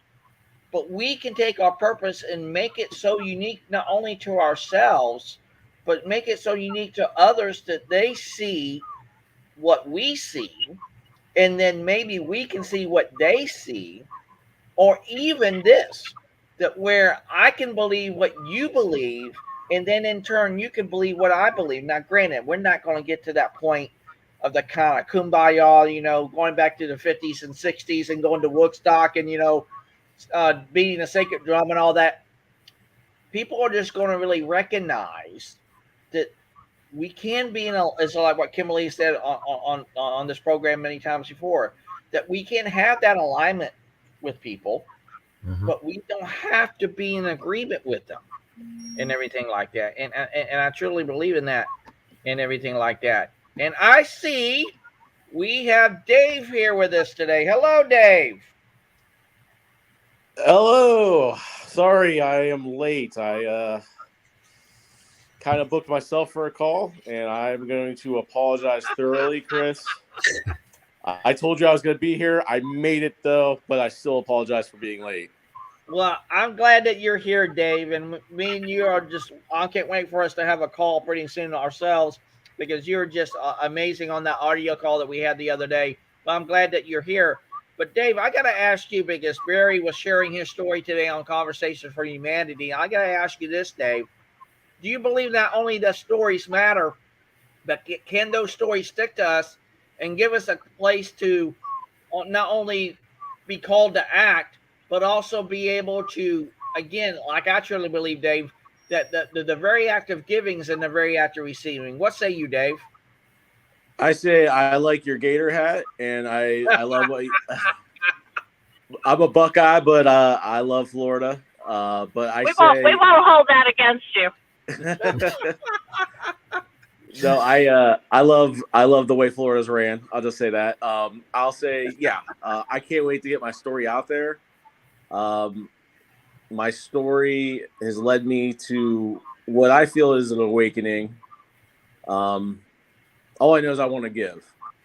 but we can take our purpose and make it so unique not only to ourselves, but make it so unique to others that they see what we see, and then maybe we can see what they see, or even this, that where I can believe what you believe, and then in turn you can believe what I believe. Now, granted, we're not going to get to that point of the kind of kumbaya, going back to the 50s and 60s and going to Woodstock and, beating a sacred drum and all that. People are just going to really recognize that we can be it's like what Kimberly said on this program many times before, that we can have that alignment with people, but we don't have to be in agreement with them and everything like that. And I truly believe in that and everything like that. And I see we have Dave here with us today. Hello, Dave. Hello. Sorry, I am late. I kind of booked myself for a call, and I'm going to apologize thoroughly, Chris. I told you I was going to be here. I made it, though, but I still apologize for being late. Well, I'm glad that you're here, Dave, and me and you are just, I can't wait for us to have a call pretty soon ourselves, because you're just amazing on that audio call that we had the other day. But I'm glad that you're here. But Dave, I got to ask you, because Barry was sharing his story today on Conversations for Humanity. I got to ask you this, Dave. Do you believe not only that stories matter, but can those stories stick to us and give us a place to not only be called to act, but also be able to, again, like I truly believe, Dave, that the very act of giving is in the very act of receiving. What say you, Dave? I say I like your gator hat, and I love what I'm a Buckeye, but I love Florida. But we won't hold that against you. No, I love the way Florida's ran. I'll just say that. I'll say, yeah, I can't wait to get my story out there. My story has led me to what I feel is an awakening. All I know is I want to give,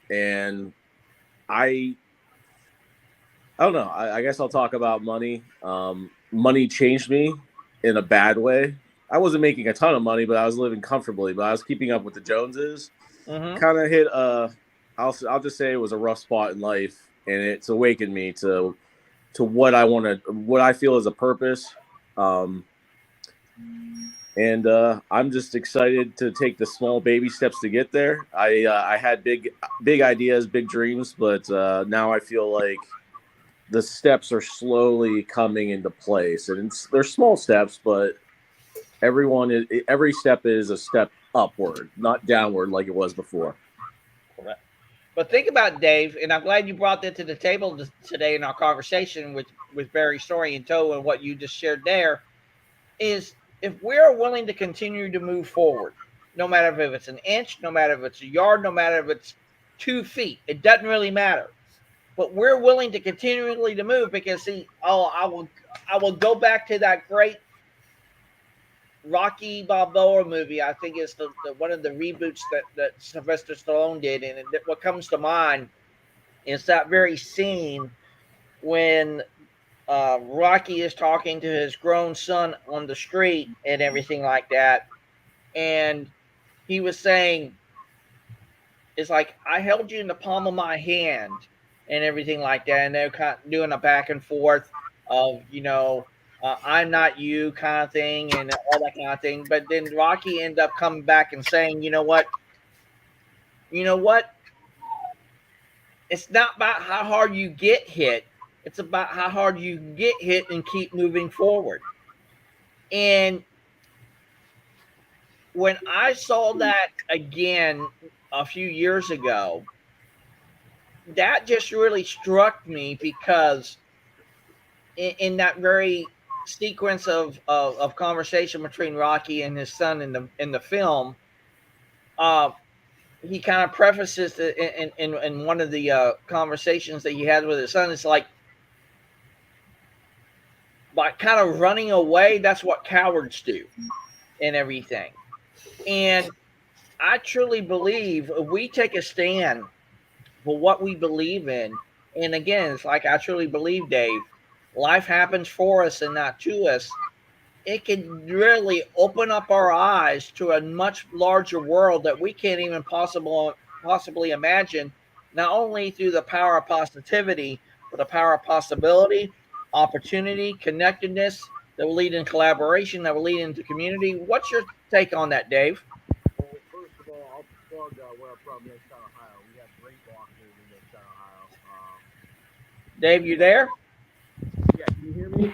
and I I don't know. I guess I'll talk about money. Money changed me in a bad way. I wasn't making a ton of money, but I was living comfortably. But I was keeping up with the Joneses. Mm-hmm. Kind of hit I'll just say it was a rough spot in life, and it's awakened me to what I want to, what I feel is a purpose. And I'm just excited to take the small baby steps to get there. I had big ideas, big dreams, but now I feel like the steps are slowly coming into place, and they're small steps, but every step is a step upward, not downward like it was before. But think about Dave, and I'm glad you brought that to the table today in our conversation with Barry's story in tow and what you just shared there. Is if we're willing to continue to move forward, no matter if it's an inch, no matter if it's a yard, no matter if it's 2 feet, it doesn't really matter. But we're willing to continually to move because see, I will go back to that great Rocky Balboa movie. I think it's the one of the reboots that Sylvester Stallone did, and what comes to mind is that very scene when Rocky is talking to his grown son on the street and everything like that, and he was saying, "It's like I held you in the palm of my hand." And everything like that, and they're kind of doing a back and forth of I'm not you kind of thing and all that kind of thing. But then Rocky ended up coming back and saying, you know what? It's not about how hard you get hit. It's about how hard you get hit and keep moving forward. And when I saw that again a few years ago, that just really struck me because in that very sequence of conversation between Rocky and his son in the film, he kind of prefaces it in one of the conversations that he had with his son. It's like by kind of running away, that's what cowards do and everything. And I truly believe if we take a stand for what we believe in, and again, it's like I truly believe, Dave, life happens for us and not to us. It can really open up our eyes to a much larger world that we can't even possibly imagine, not only through the power of positivity, but the power of possibility, opportunity, connectedness that will lead in collaboration, that will lead into community. What's your take on that, Dave? Well, first of all, I'll plug where I'm from, Youngstown, Ohio. We have great boxers in Youngstown, Ohio. Dave, you there? Yeah, can you hear me?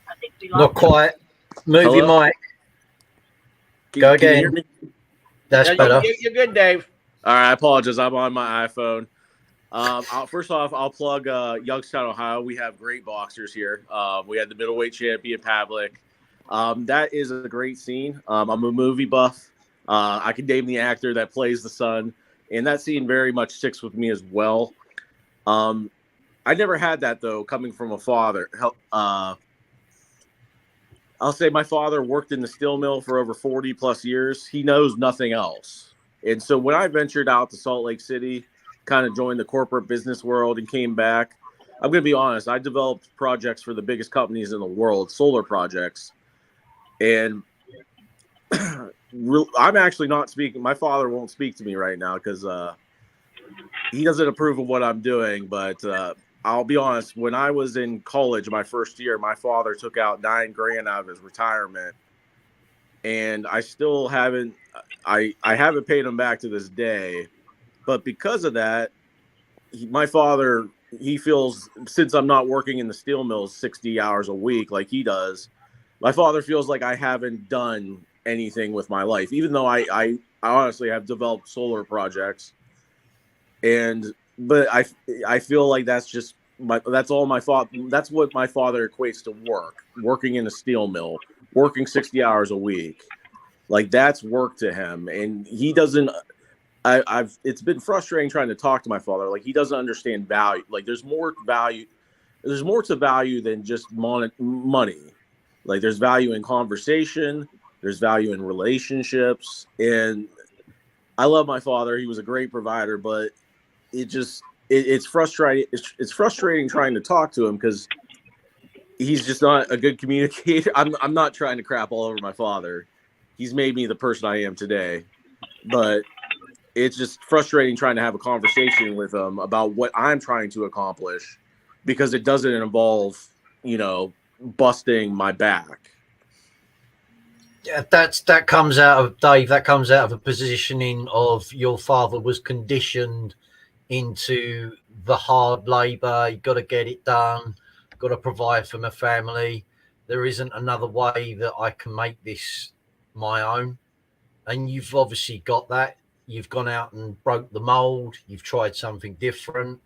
I think we Not quite. Move Hello? your mic. Go again. Can you hear me? That's No, better. You're good, Dave. All right, I apologize. I'm on my iPhone. First off, I'll plug Youngstown, Ohio. We have great boxers here. We had the middleweight champion, Pavlik. That is a great scene. I'm a movie buff. I can name the actor that plays the son, and that scene very much sticks with me as well. I never had that, though, coming from a father. I'll say my father worked in the steel mill for over 40 plus years. He knows nothing else. And so when I ventured out to Salt Lake City, kind of joined the corporate business world and came back, I'm going to be honest, I developed projects for the biggest companies in the world, solar projects. And I'm actually not speaking. My father won't speak to me right now because he doesn't approve of what I'm doing. But I'll be honest, when I was in college, my first year, my father took out $9,000 out of his retirement. And I still haven't, I haven't paid him back to this day. But because of that, my father, he feels, since I'm not working in the steel mills 60 hours a week like he does, my father feels like I haven't done anything with my life, even though I honestly have developed solar projects. But I feel like that's just that's all my father, that's what my father equates to working in a steel mill, working 60 hours a week. Like that's work to him. And he doesn't, it's been frustrating trying to talk to my father. Like he doesn't understand value. Like there's more to value than just money. Like there's value in conversation, there's value in relationships. And I love my father. He was a great provider, but it's frustrating. It's frustrating trying to talk to him because he's just not a good communicator. I'm not trying to crap all over my father. He's made me the person I am today, but it's just frustrating trying to have a conversation with him about what I'm trying to accomplish because it doesn't involve, busting my back. Yeah, that comes out of Dave. That comes out of a positioning of your father was conditioned into the hard labor. You got to get it done. Got to provide for my family. There isn't another way that I can make this my own. And you've obviously got that. You've gone out and broke the mold. You've tried something different.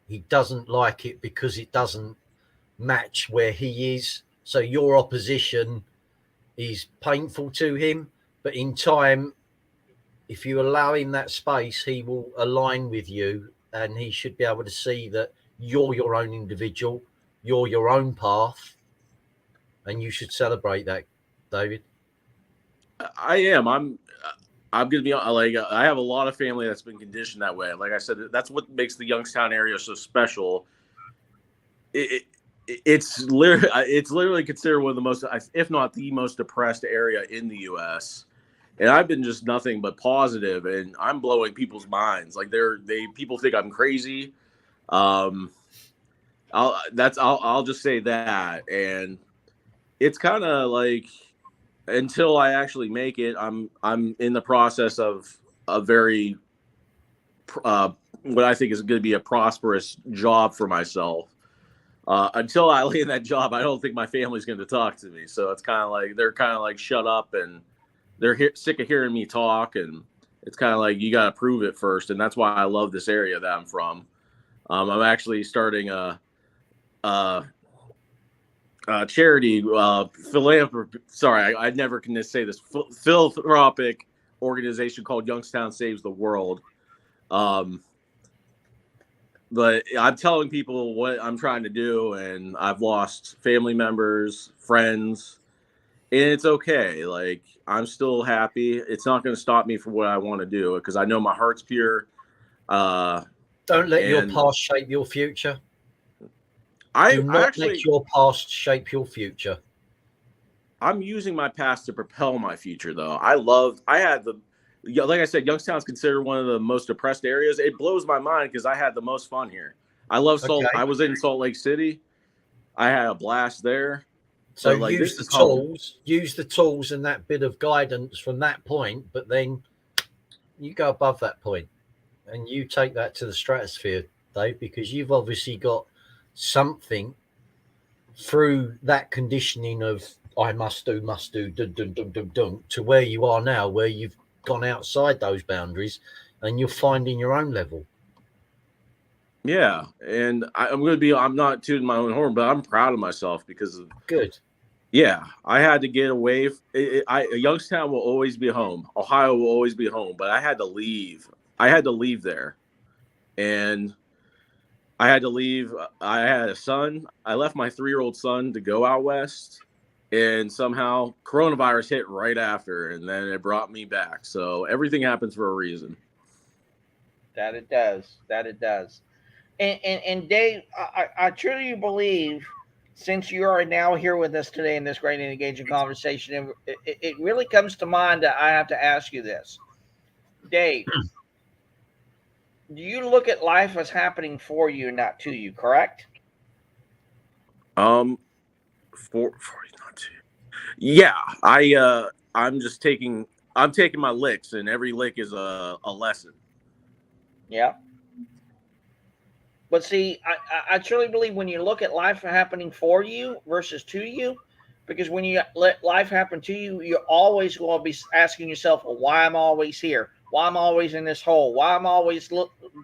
He doesn't like it because it doesn't match where he is. So your opposition is painful to him. But in time, if you allow him that space, he will align with you, and he should be able to see that you're your own individual, you're your own path, and you should celebrate that, David. I am. I'm going to be like, I have a lot of family that's been conditioned that way. Like I said, that's what makes the Youngstown area so special. It's literally considered one of the most, if not the most depressed area in the U.S. And I've been just nothing but positive, and I'm blowing people's minds. Like people think I'm crazy. I'll just say that. And it's kind of like, until I actually make it, I'm in the process of a very what I think is going to be a prosperous job for myself. Until I land that job, I don't think my family's going to talk to me. So it's kind of like they're kind of like shut up, and they're sick of hearing me talk. And it's kind of like you got to prove it first, and that's why I love this area that I'm from. I'm actually starting a charity philanthropy. Sorry, I never can say this. Philanthropic organization called Youngstown Saves the World. But I'm telling people what I'm trying to do, and I've lost family members, friends, and it's okay. Like, I'm still happy. It's not going to stop me from what I want to do because I know my heart's pure. Don't let your past shape your future. Do not let your past shape your future. I'm using my past to propel my future, though. Like I said, Youngstown's considered one of the most depressed areas. It blows my mind because I had the most fun here. I love Salt. Okay. I was in Salt Lake City. I had a blast there. So use the tools and that bit of guidance from that point, but then you go above that point and you take that to the stratosphere, Dave, because you've obviously got something through that conditioning of I must do, to where you are now, where you've gone outside those boundaries and you're finding your own level. Yeah, and I'm not tooting my own horn, but I'm proud of myself because of good. Yeah, I had to get away. Youngstown will always be home. Ohio will always be home, but I had to leave. I had to leave there, and I had to leave. I had a son. I left my 3-year-old son to go out west, and somehow coronavirus hit right after, and then it brought me back. So everything happens for a reason. That it does. And Dave, I truly believe, since you are now here with us today in this great and engaging conversation, it really comes to mind that I have to ask you this. Dave, do you look at life as happening for you, not to you, correct? For not to. Yeah, I'm taking my licks, and every lick is a lesson. Yeah. But see, I truly believe when you look at life happening for you versus to you, because when you let life happen to you, you're always going to be asking yourself, well, why I'm always here? Why I'm always in this hole? Why I'm always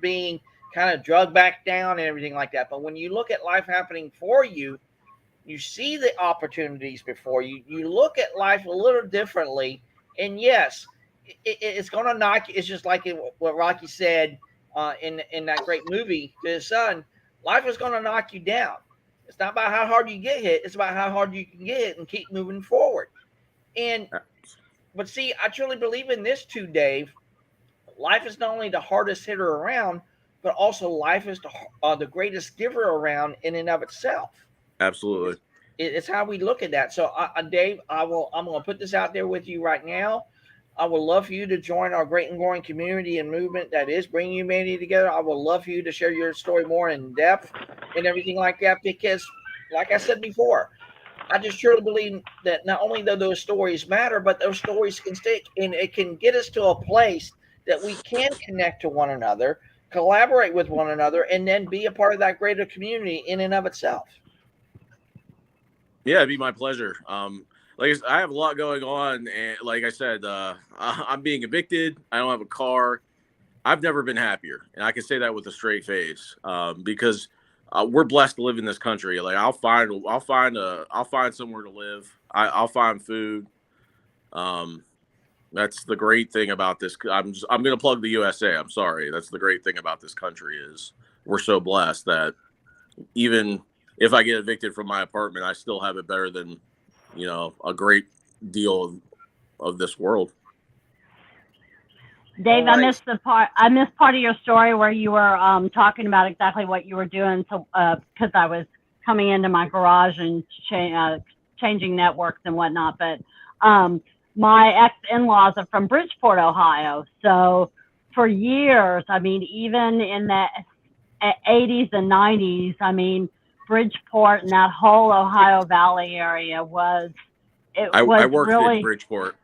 being kind of drugged back down and everything like that. But when you look at life happening for you, you see the opportunities before you. You look at life a little differently. And yes, it's going to knock you. It's just like what Rocky said in that great movie to his son. Life is going to knock you down. It's not about how hard you get hit. It's about how hard you can get hit and keep moving forward. But see, I truly believe in this too, Dave. Life is not only the hardest hitter around, but also life is the greatest giver around in and of itself. Absolutely. It's how we look at that. So, Dave, I'm going to put this out there with you right now. I would love for you to join our great and growing community and movement that is bringing humanity together. I would love for you to share your story more in depth and everything like that, because, like I said before, I just truly believe that not only do those stories matter, but those stories can stick, and it can get us to a place that we can connect to one another, collaborate with one another, and then be a part of that greater community in and of itself. Yeah, it'd be my pleasure. Like I have a lot going on, and like I said, I'm being evicted. I don't have a car. I've never been happier, and I can say that with a straight face, because we're blessed to live in this country. Like I'll find somewhere to live. I'll find food. That's the great thing about this. I'm going to plug the USA. I'm sorry. That's the great thing about this country is we're so blessed that even if I get evicted from my apartment, I still have it better than, a great deal of this world. Dave, I missed part of your story where you were talking about exactly what you were doing. So, because I was coming into my garage and changing networks and whatnot. But my ex-in-laws are from Bridgeport, Ohio. So for years, I mean, even in the 80s and 90s, I mean, Bridgeport and that whole Ohio Valley area I worked in Bridgeport.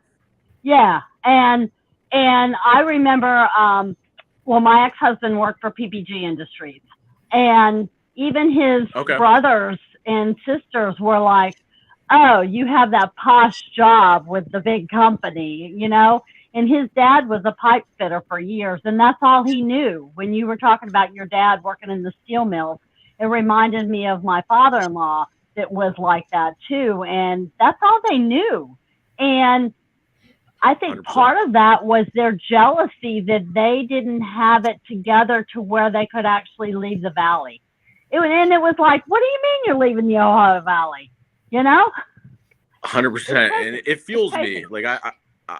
Yeah, and I remember, my ex-husband worked for PPG Industries, and even his brothers and sisters were like, "Oh, you have that posh job with the big company," And his dad was a pipe fitter for years, and that's all he knew. When you were talking about your dad working in the steel mills, it reminded me of my father-in-law that was like that too, and that's all they knew. And I think 100%. Part of that was their jealousy that they didn't have it together to where they could actually leave the valley. And it was like, what do you mean you're leaving the Ohio Valley? 100%, and it fuels me. Like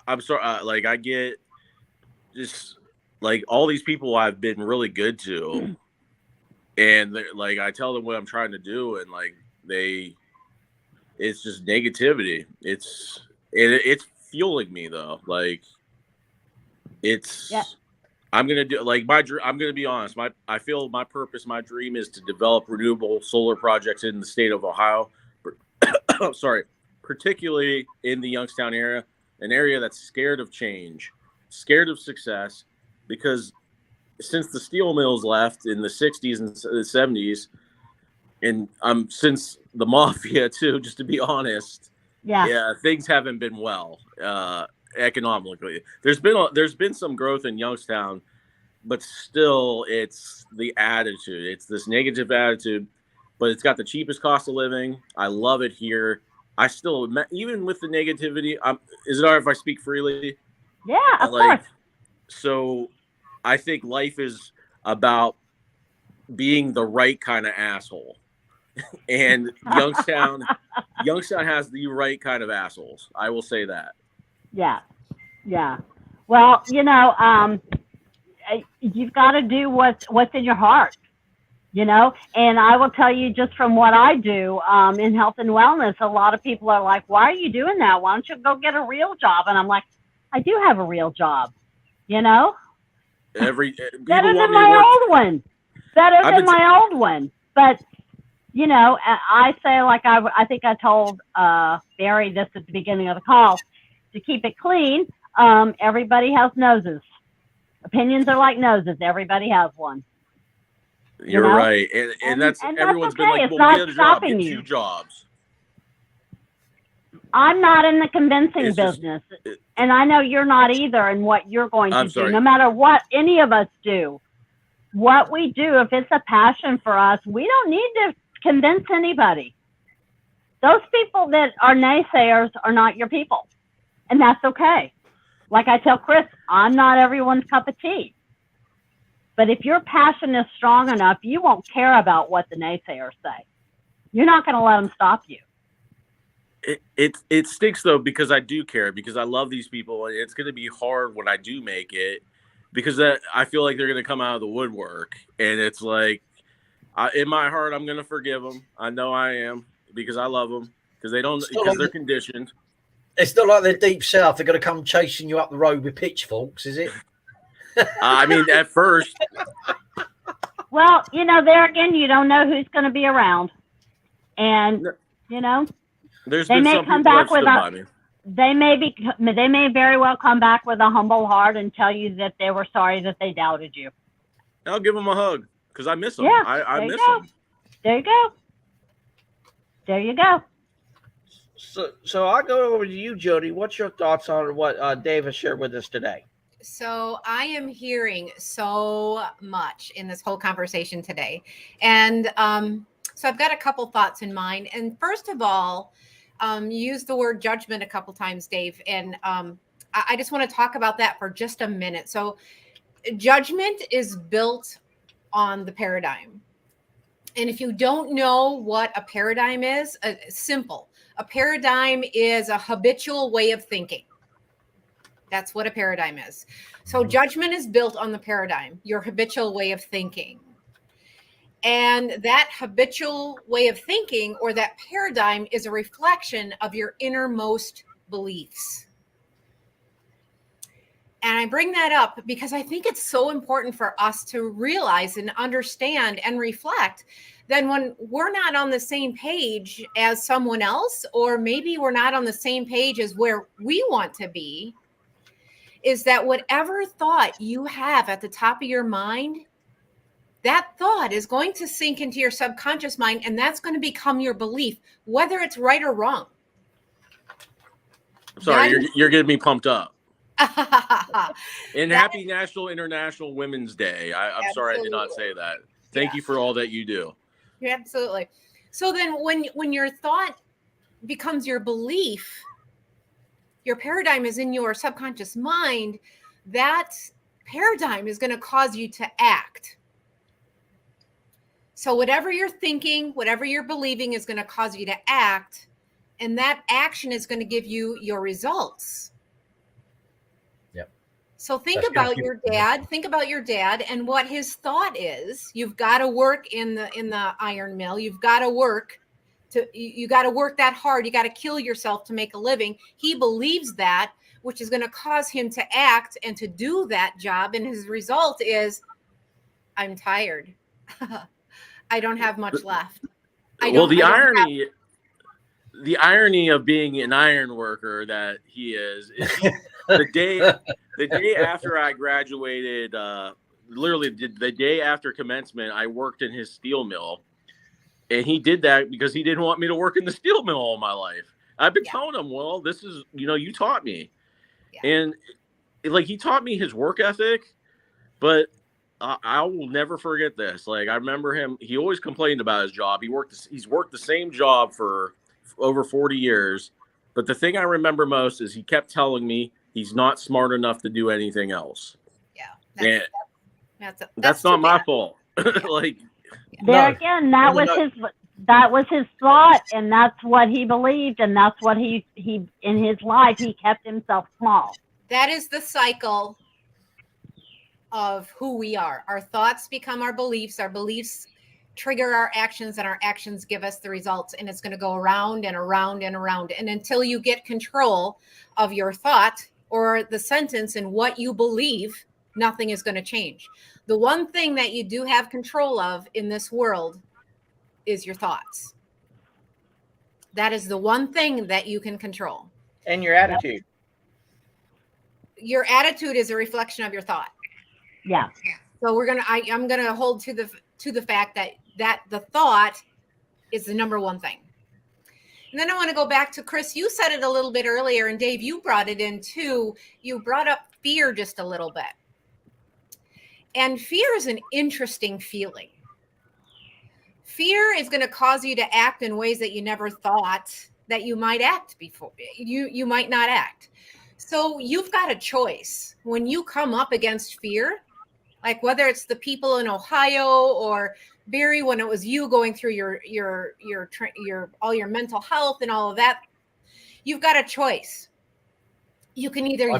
I'm sorry, like I get just like all these people I've been really good to, and like I tell them what I'm trying to do, and like it's just negativity. It's fueling me though. Like I'm gonna do like I'm gonna be honest. I feel my purpose, my dream is to develop renewable solar projects in the state of Ohio. Sorry, particularly in the Youngstown area. An area that's scared of change, scared of success, because since the steel mills left in the 60s and the 70s, and since the mafia too, just to be honest, things haven't been well economically. There's been some growth in Youngstown, but still it's the attitude. It's this negative attitude, but it's got the cheapest cost of living. I love it here. I still, even with the negativity, is it all right if I speak freely? Yeah, of course. So I think life is about being the right kind of asshole. And Youngstown has the right kind of assholes. I will say that. Yeah. Well, you've got to do what's in your heart. And I will tell you just from what I do in health and wellness, a lot of people are like, why are you doing that? Why don't you go get a real job? And I'm like, I do have a real job, Better than my old one. My old one. But, I say, like I think I told Barry this at the beginning of the call, to keep it clean, everybody has noses. Opinions are like noses. Everybody has one. You're right, and that's everyone's been like, well, get a job, get 2 jobs. I'm not in the convincing business, and I know you're not either in what you're going to do. No matter what any of us do, what we do, if it's a passion for us, we don't need to convince anybody. Those people that are naysayers are not your people, and that's okay. Like I tell Chris, I'm not everyone's cup of tea. But if your passion is strong enough, you won't care about what the naysayers say. You're not going to let them stop you. It stinks though, because I do care, because I love these people, and it's going to be hard when I do make it. because I feel like they're going to come out of the woodwork, and it's like, in my heart, I'm going to forgive them. I know I am, because I love them, because they're conditioned. It's not like they're deep south. They're going to come chasing you up the road with pitchforks, is it? I mean, at first. Well, there again, you don't know who's going to be around, and there's been some people that stood by me. They may very well come back with a humble heart and tell you that they were sorry that they doubted you. I'll give them a hug because I miss them. Yeah, I miss them. There you go. There you go. So I'll go over to you, Jody. What's your thoughts on what Dave has shared with us today? So I am hearing so much in this whole conversation today. And so I've got a couple thoughts in mind. And first of all, you used the word judgment a couple times, Dave. And I just want to talk about that for just a minute. So judgment is built on the paradigm. And if you don't know what a paradigm is, simple. A paradigm is a habitual way of thinking. That's what a paradigm is. So judgment is built on the paradigm, your habitual way of thinking. And that habitual way of thinking, or that paradigm, is a reflection of your innermost beliefs. And I bring that up because I think it's so important for us to realize and understand and reflect that when we're not on the same page as someone else, or maybe we're not on the same page as where we want to be, is that whatever thought you have at the top of your mind, that thought is going to sink into your subconscious mind, and that's going to become your belief, whether it's right or wrong. Sorry, you're getting me pumped up. Happy National International Women's Day. I'm sorry I did not say that. Thank you for all that you do. Yeah, absolutely. So then when your thought becomes your belief, your paradigm is in your subconscious mind, that paradigm is going to cause you to act. So whatever you're thinking, whatever you're believing is going to cause you to act, and that action is going to give you your results. Yep. So think about your dad and what his thought is. You've got to work in the iron mill. You've got to work you got to work that hard. You got to kill yourself to make a living. He believes that, which is going to cause him to act and to do that job. And his result is, I'm tired. I don't have much left. The irony of being an iron worker that he is the day after I graduated, literally the day after commencement, I worked in his steel mill. And he did that because he didn't want me to work in the steel mill all my life. I've been telling him, well, this is, you taught me. Yeah. And he taught me his work ethic, but I will never forget this. I remember him, he always complained about his job. He's worked the same job for over 40 years. But the thing I remember most is he kept telling me he's not smart enough to do anything else. Yeah. That's not my fault. Again, that was his thought, and that's what he believed, and that's what he in his life he kept himself small. That is the cycle of who we are. Our thoughts become our beliefs trigger our actions, and our actions give us the results, and it's going to go around and around and around. And until you get control of your thought or the sentence and what you believe, nothing is going to change. The one thing that you do have control of in this world is your thoughts. That is the one thing that you can control. And your attitude. Your attitude is a reflection of your thought. Yeah. So I'm gonna hold to the fact that the thought is the number one thing. And then I want to go back to Chris. You said it a little bit earlier, and Dave, you brought it in too. You brought up fear just a little bit. And fear is an interesting feeling. Fear is going to cause you to act in ways that you never thought that you might act before. You might not act. So you've got a choice. When you come up against fear, like whether it's the people in Ohio or Barry, when it was you going through your all your mental health and all of that, you've got a choice. You can either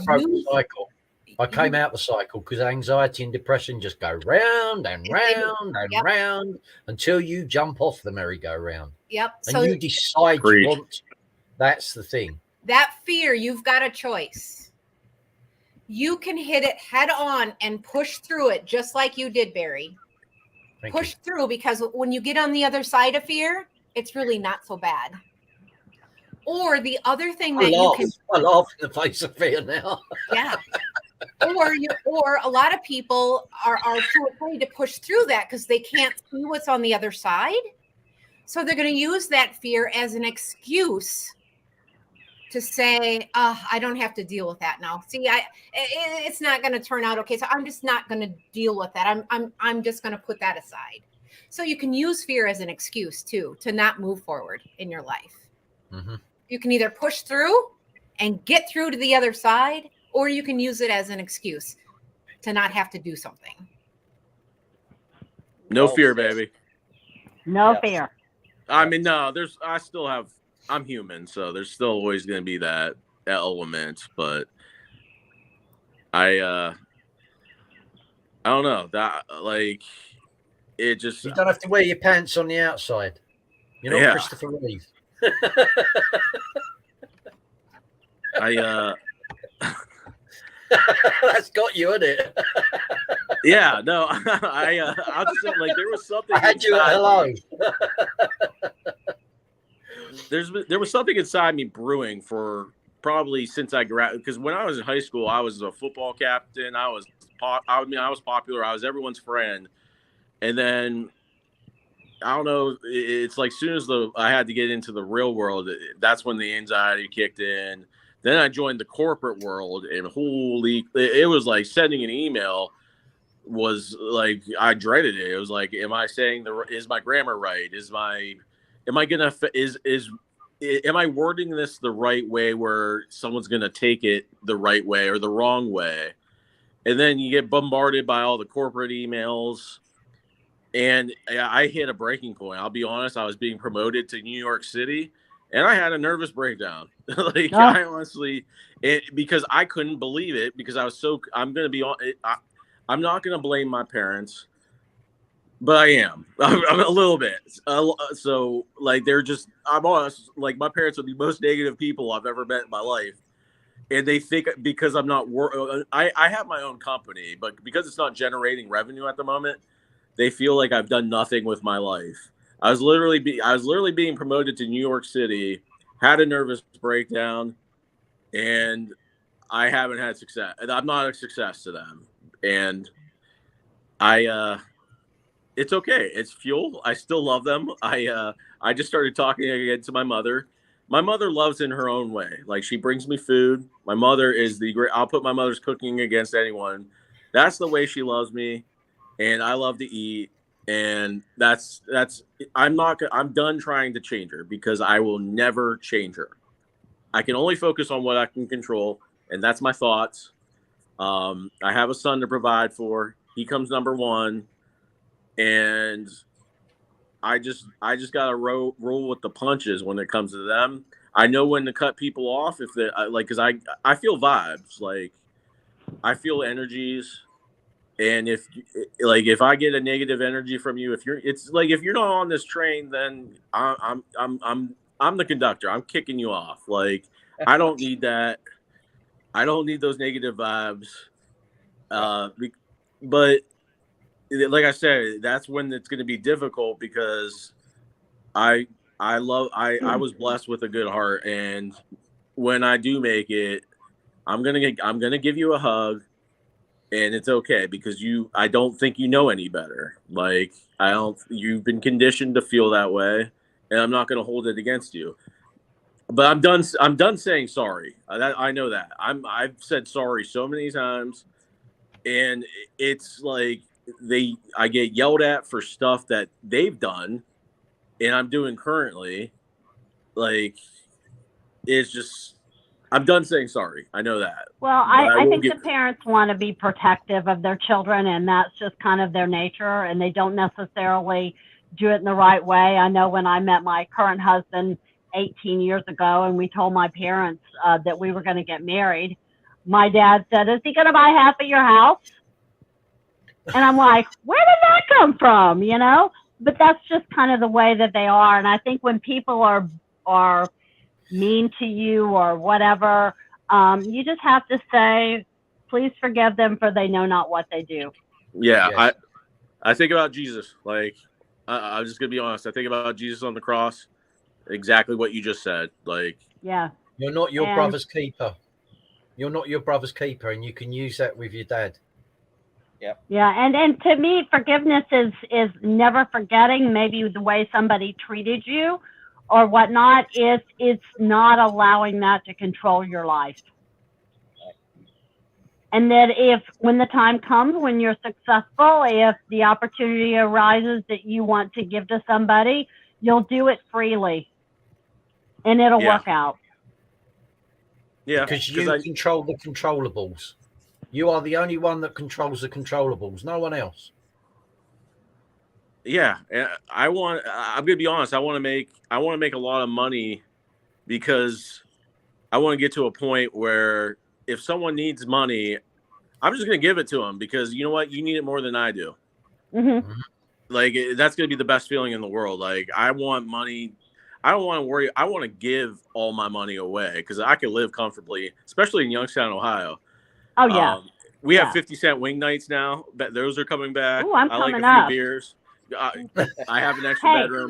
I came out the cycle because anxiety and depression just go round and round and round until you jump off the merry-go-round. Yep. And So you decide you want. That's the thing. That fear, you've got a choice. You can hit it head on and push through it, just like you did, Barry. Push through, because when you get on the other side of fear, it's really not so bad. Or the other thing that you can, I laugh in the face of fear now. Yeah. Or a lot of people are too afraid to push through that because they can't see what's on the other side. So they're going to use that fear as an excuse to say, I don't have to deal with that now. See, it's not going to turn out okay. So I'm just not going to deal with that. I'm just going to put that aside. So you can use fear as an excuse too, to not move forward in your life. Mm-hmm. You can either push through and get through to the other side, or you can use it as an excuse to not have to do something. No fear, baby. No fear. I mean, no, I'm human, so there's still always going to be that element, but I don't know, that, like, it just, you don't have to wear your pants on the outside. You're not Christopher Reeve. That's got you, isn't it? Yeah, no, I'll just say, like, there was something. I had you at hello. There was something inside me brewing for probably since I graduated. Because when I was in high school, I was a football captain. I was popular. I was everyone's friend. And then I don't know. It's like, soon as I had to get into the real world, that's when the anxiety kicked in. Then I joined the corporate world, and holy, it was like sending an email was like, I dreaded it. It was like, am I saying is my grammar right? Am I wording this the right way where someone's going to take it the right way or the wrong way? And then you get bombarded by all the corporate emails. And I hit a breaking point. I'll be honest. I was being promoted to New York City, and I had a nervous breakdown. I honestly, because I couldn't believe it, because I'm going to be on. I'm not going to blame my parents, but I am. I'm a little bit. So, like, I'm honest. Like, my parents are the most negative people I've ever met in my life. And they think because I'm not, I have my own company, but because it's not generating revenue at the moment, they feel like I've done nothing with my life. I was literally being promoted to New York City, had a nervous breakdown, and I haven't had success. I'm not a success to them. And it's okay. It's fuel. I still love them. I just started talking again to my mother. My mother loves in her own way. Like, she brings me food. My mother is I'll put my mother's cooking against anyone. That's the way she loves me. And I love to eat. And I'm done trying to change her, because I will never change her. I can only focus on what I can control. And that's my thoughts. I have a son to provide for. He comes number one. And I just gotta roll with the punches when it comes to them. I know when to cut people off if they like, because I feel vibes, like I feel energies, and if I get a negative energy from you, if you're not on this train, then I'm the conductor. I'm kicking you off. Like, I don't need that. I don't need those negative vibes. But like I said, that's when it's going to be difficult, because I was blessed with a good heart, and when I do make it, I'm gonna give you a hug, and it's okay, because I don't think you know any better. Like, you've been conditioned to feel that way, and I'm not gonna hold it against you. But I'm done saying sorry. I know that. I've said sorry so many times, and it's like, I get yelled at for stuff that they've done and I'm doing currently. Like, it's just, I'm done saying sorry. I know that. Well, I think the parents want to be protective of their children, and that's just kind of their nature, and they don't necessarily do it in the right way. I know when I met my current husband 18 years ago, and we told my parents that we were going to get married, my dad said, is he going to buy half of your house? And I'm like, where did that come from? You know, but that's just kind of the way that they are. And I think when people are mean to you or whatever, you just have to say, please forgive them, for they know not what they do. Yeah. Yes. I think about Jesus. Like, I'm just going to be honest. I think about Jesus on the cross. Exactly what you just said. Like, yeah, you're not your brother's keeper. You're not your brother's keeper, and you can use that with your dad. Yep. Yeah, and to me, forgiveness is never forgetting maybe the way somebody treated you or whatnot. It's not allowing that to control your life. And that if, when the time comes, when you're successful, if the opportunity arises that you want to give to somebody, you'll do it freely, and it'll work out. Yeah, because you control the controllables. You are the only one that controls the controllables. No one else. Yeah, I'm gonna be honest. I want to make a lot of money because I want to get to a point where if someone needs money, I'm just gonna give it to them because you know what, you need it more than I do. Mm-hmm. Like that's gonna be the best feeling in the world. Like I want money. I don't want to worry. I want to give all my money away because I can live comfortably, especially in Youngstown, Ohio. Oh yeah. We have 50-cent wing nights now. Those are coming back. Ooh, I'm I coming like a few up. Beers. I have an extra bedroom.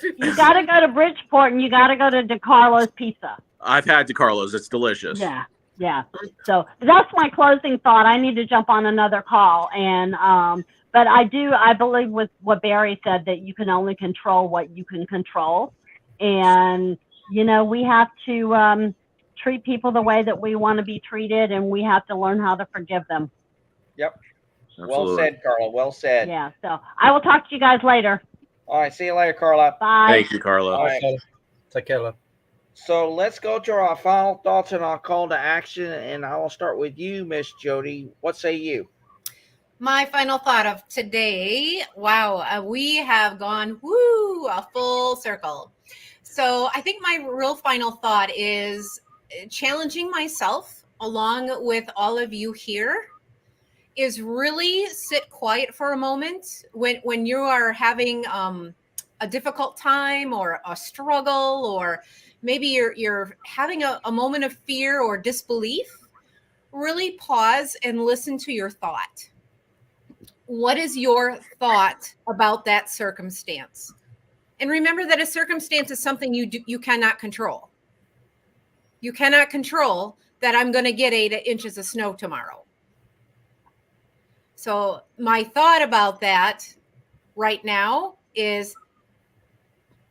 You got to go to Bridgeport and you got to go to DeCarlo's Pizza. I've had DeCarlo's. It's delicious. Yeah. Yeah. So that's my closing thought. I need to jump on another call. And, but I believe with what Barry said, that you can only control what you can control. And, you know, we have to treat people the way that we want to be treated, and we have to learn how to forgive them. Yep. Absolutely. Well said, Carla. Well said. Yeah. So I will talk to you guys later. All right. See you later, Carla. Bye. Thank you, Carla. All right. Take care, love. So let's go to our final thoughts and our call to action. And I will start with you, Miss Jody. What say you? My final thought of today. Wow. We have gone, a full circle. So I think my real final thought is challenging myself along with all of you here is really sit quiet for a moment when you are having a difficult time or a struggle, or maybe you're having a moment of fear or disbelief. Really pause and listen to your thought. What is your thought about that circumstance? And remember that a circumstance is something you cannot control. You cannot control that I'm going to get 8 inches of snow tomorrow. So my thought about that right now is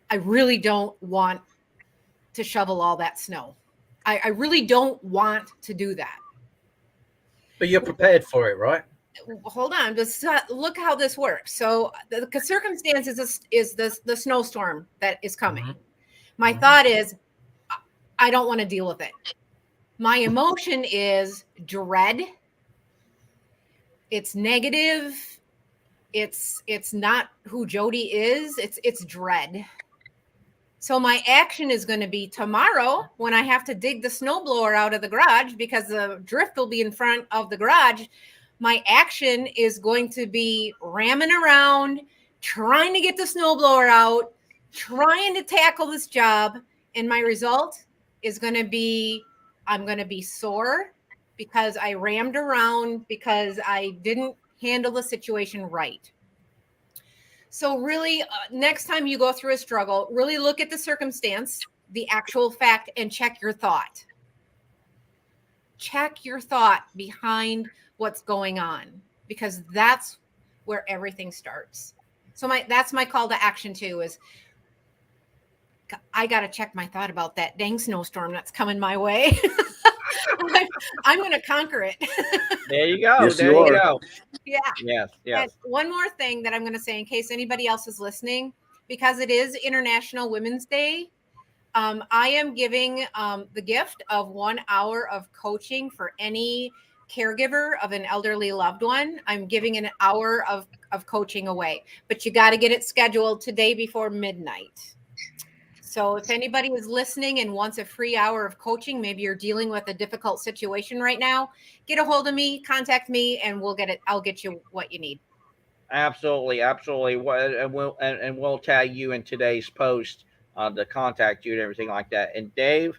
I really don't want to shovel all that snow. I really don't want to do that. But you're prepared for it, right? Hold on, just look how this works. So the circumstance is the snowstorm that is coming. Mm-hmm. My thought is I don't want to deal with it. My emotion is dread. It's negative. It's not who Jody is. It's dread. So my action is going to be tomorrow when I have to dig the snowblower out of the garage because the drift will be in front of the garage. My action is going to be ramming around, trying to get the snowblower out, trying to tackle this job. And my result is going to be, I'm going to be sore because I rammed around because I didn't handle the situation right. So really, next time you go through a struggle, really look at the circumstance, the actual fact, and check your thought. Check your thought behind what's going on, because that's where everything starts. So that's my call to action too, is I got to check my thought about that dang snowstorm that's coming my way. I'm going to conquer it. There you go. Yes, there you go. Yeah. Yes. And one more thing that I'm going to say in case anybody else is listening, because it is International Women's Day, I am giving the gift of 1 hour of coaching for any caregiver of an elderly loved one. I'm giving an hour of coaching away, but you got to get it scheduled today before midnight. So if anybody is listening and wants a free hour of coaching, maybe you're dealing with a difficult situation right now, get a hold of me, contact me, and I'll get you what you need. Absolutely. And we'll tag you in today's post to contact you and everything like that. And Dave,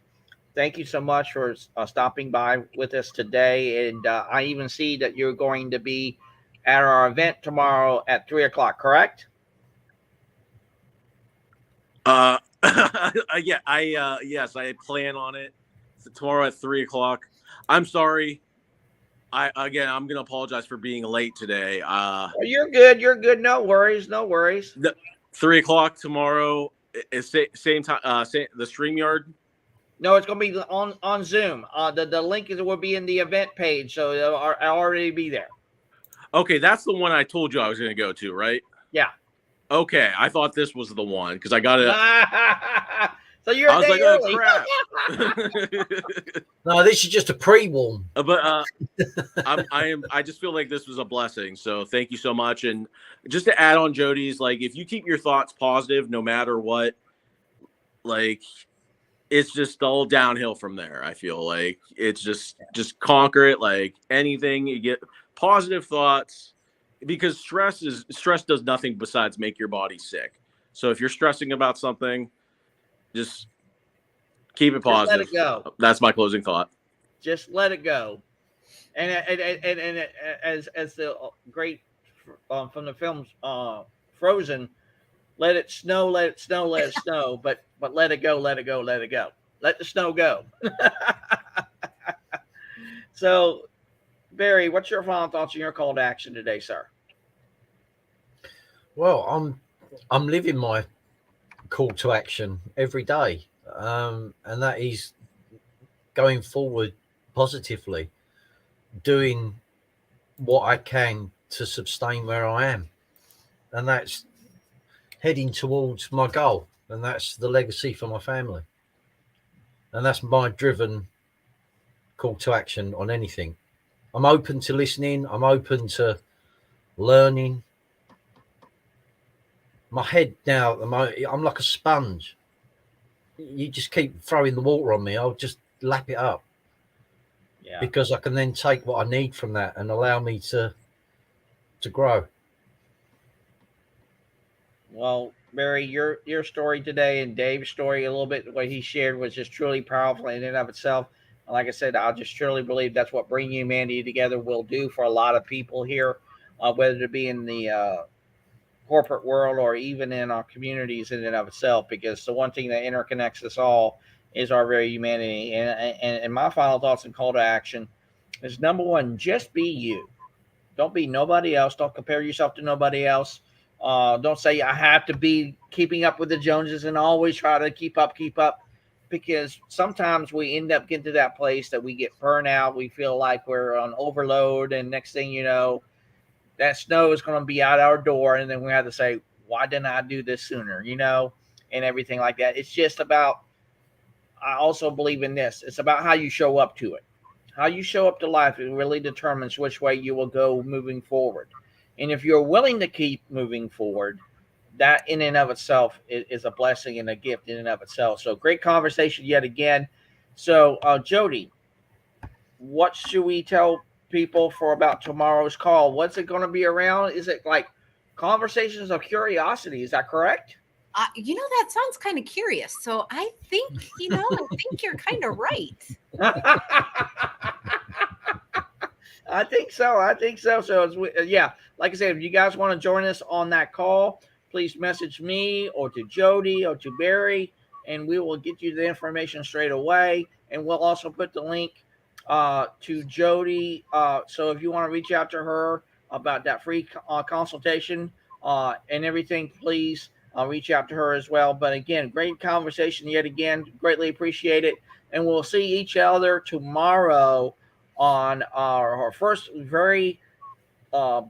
thank you so much for stopping by with us today. And I even see that you're going to be at our event tomorrow at 3:00. Correct? Yeah, yes, I plan on it tomorrow at 3:00. I'm sorry. I'm gonna apologize for being late today. You're good. You're good. No worries. 3:00 tomorrow is same time. The StreamYard. No, it's going to be on Zoom. The link will be in the event page, so it'll already be there. Okay, that's the one I told you I was going to go to, right? Yeah. Okay, I thought this was the one because I got it. So you're a day early. Oh, crap. No, this is just a pre-warn. But I just feel like this was a blessing. So thank you so much. And just to add on Jody's, like, if you keep your thoughts positive, no matter what, like, it's just all downhill from there. I feel like it's just conquer it. Like anything, you get positive thoughts, because stress does nothing besides make your body sick. So if you're stressing about something, just keep it positive. Just let it go. That's my closing thought. Just let it go. And as the great from the films Frozen, let it snow, let it snow, let it snow, but let it go, let it go, let it go. Let the snow go. So, Barry, what's your final thoughts on your call to action today, sir? Well, I'm living my call to action every day, and that is going forward positively, doing what I can to sustain where I am, and that's heading towards my goal, and that's the legacy for my family, and that's my driven call to action on anything. I'm open to listening. I'm open to learning. My head now, I'm like a sponge. You just keep throwing the water on me, I'll just lap it up. Yeah. Because I can then take what I need from that and allow me to grow. Well, Barry, your story today and Dave's story, a little bit what he shared was just truly powerful in and of itself. Like I said, I just truly believe that's what bringing humanity together will do for a lot of people here, whether it be in the corporate world or even in our communities in and of itself, because the one thing that interconnects us all is our very humanity. And my final thoughts and call to action is, number one, just be you. Don't be nobody else. Don't compare yourself to nobody else. Don't say I have to be keeping up with the Joneses and always try to keep up, because sometimes we end up getting to that place that we get burned out. We feel like we're on overload, and next thing you know, that snow is going to be out our door, and then we have to say, why didn't I do this sooner, and everything like that. It's just about, I also believe in this, it's about how you show up to it. How you show up to life, it really determines which way you will go moving forward. And if you're willing to keep moving forward, that in and of itself is a blessing and a gift in and of itself. So great conversation yet again. So Jody, what should we tell people for about tomorrow's call? What's it going to be around? Is it like conversations of curiosity? Is that correct? That sounds kind of curious. So I think, I think you're kind of right. I think so. So yeah, like I said, if you guys want to join us on that call, please message me or to Jody or to Barry, and we will get you the information straight away. And we'll also put the link to Jody. So if you want to reach out to her about that free consultation and everything, please reach out to her as well. But again, great conversation yet again. Greatly appreciate it. And we'll see each other tomorrow on our first very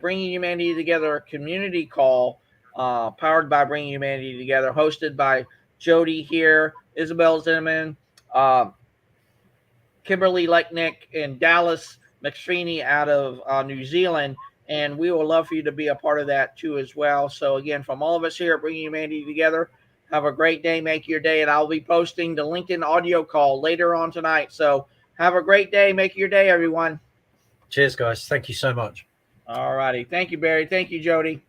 Bringing Humanity Together community call, powered by Bringing Humanity Together, hosted by Jody here, Isabel Zimmerman, Kimberly Lechnick, and Dallas McSweeney out of New Zealand. And we would love for you to be a part of that too as well. So again, from all of us here at Bringing Humanity Together, Have a great day. Make your day. And I'll be posting the LinkedIn audio call later on tonight. So have a great day. Make your day, everyone. Cheers, guys. Thank you so much. All righty. Thank you, Barry. Thank you, Jody.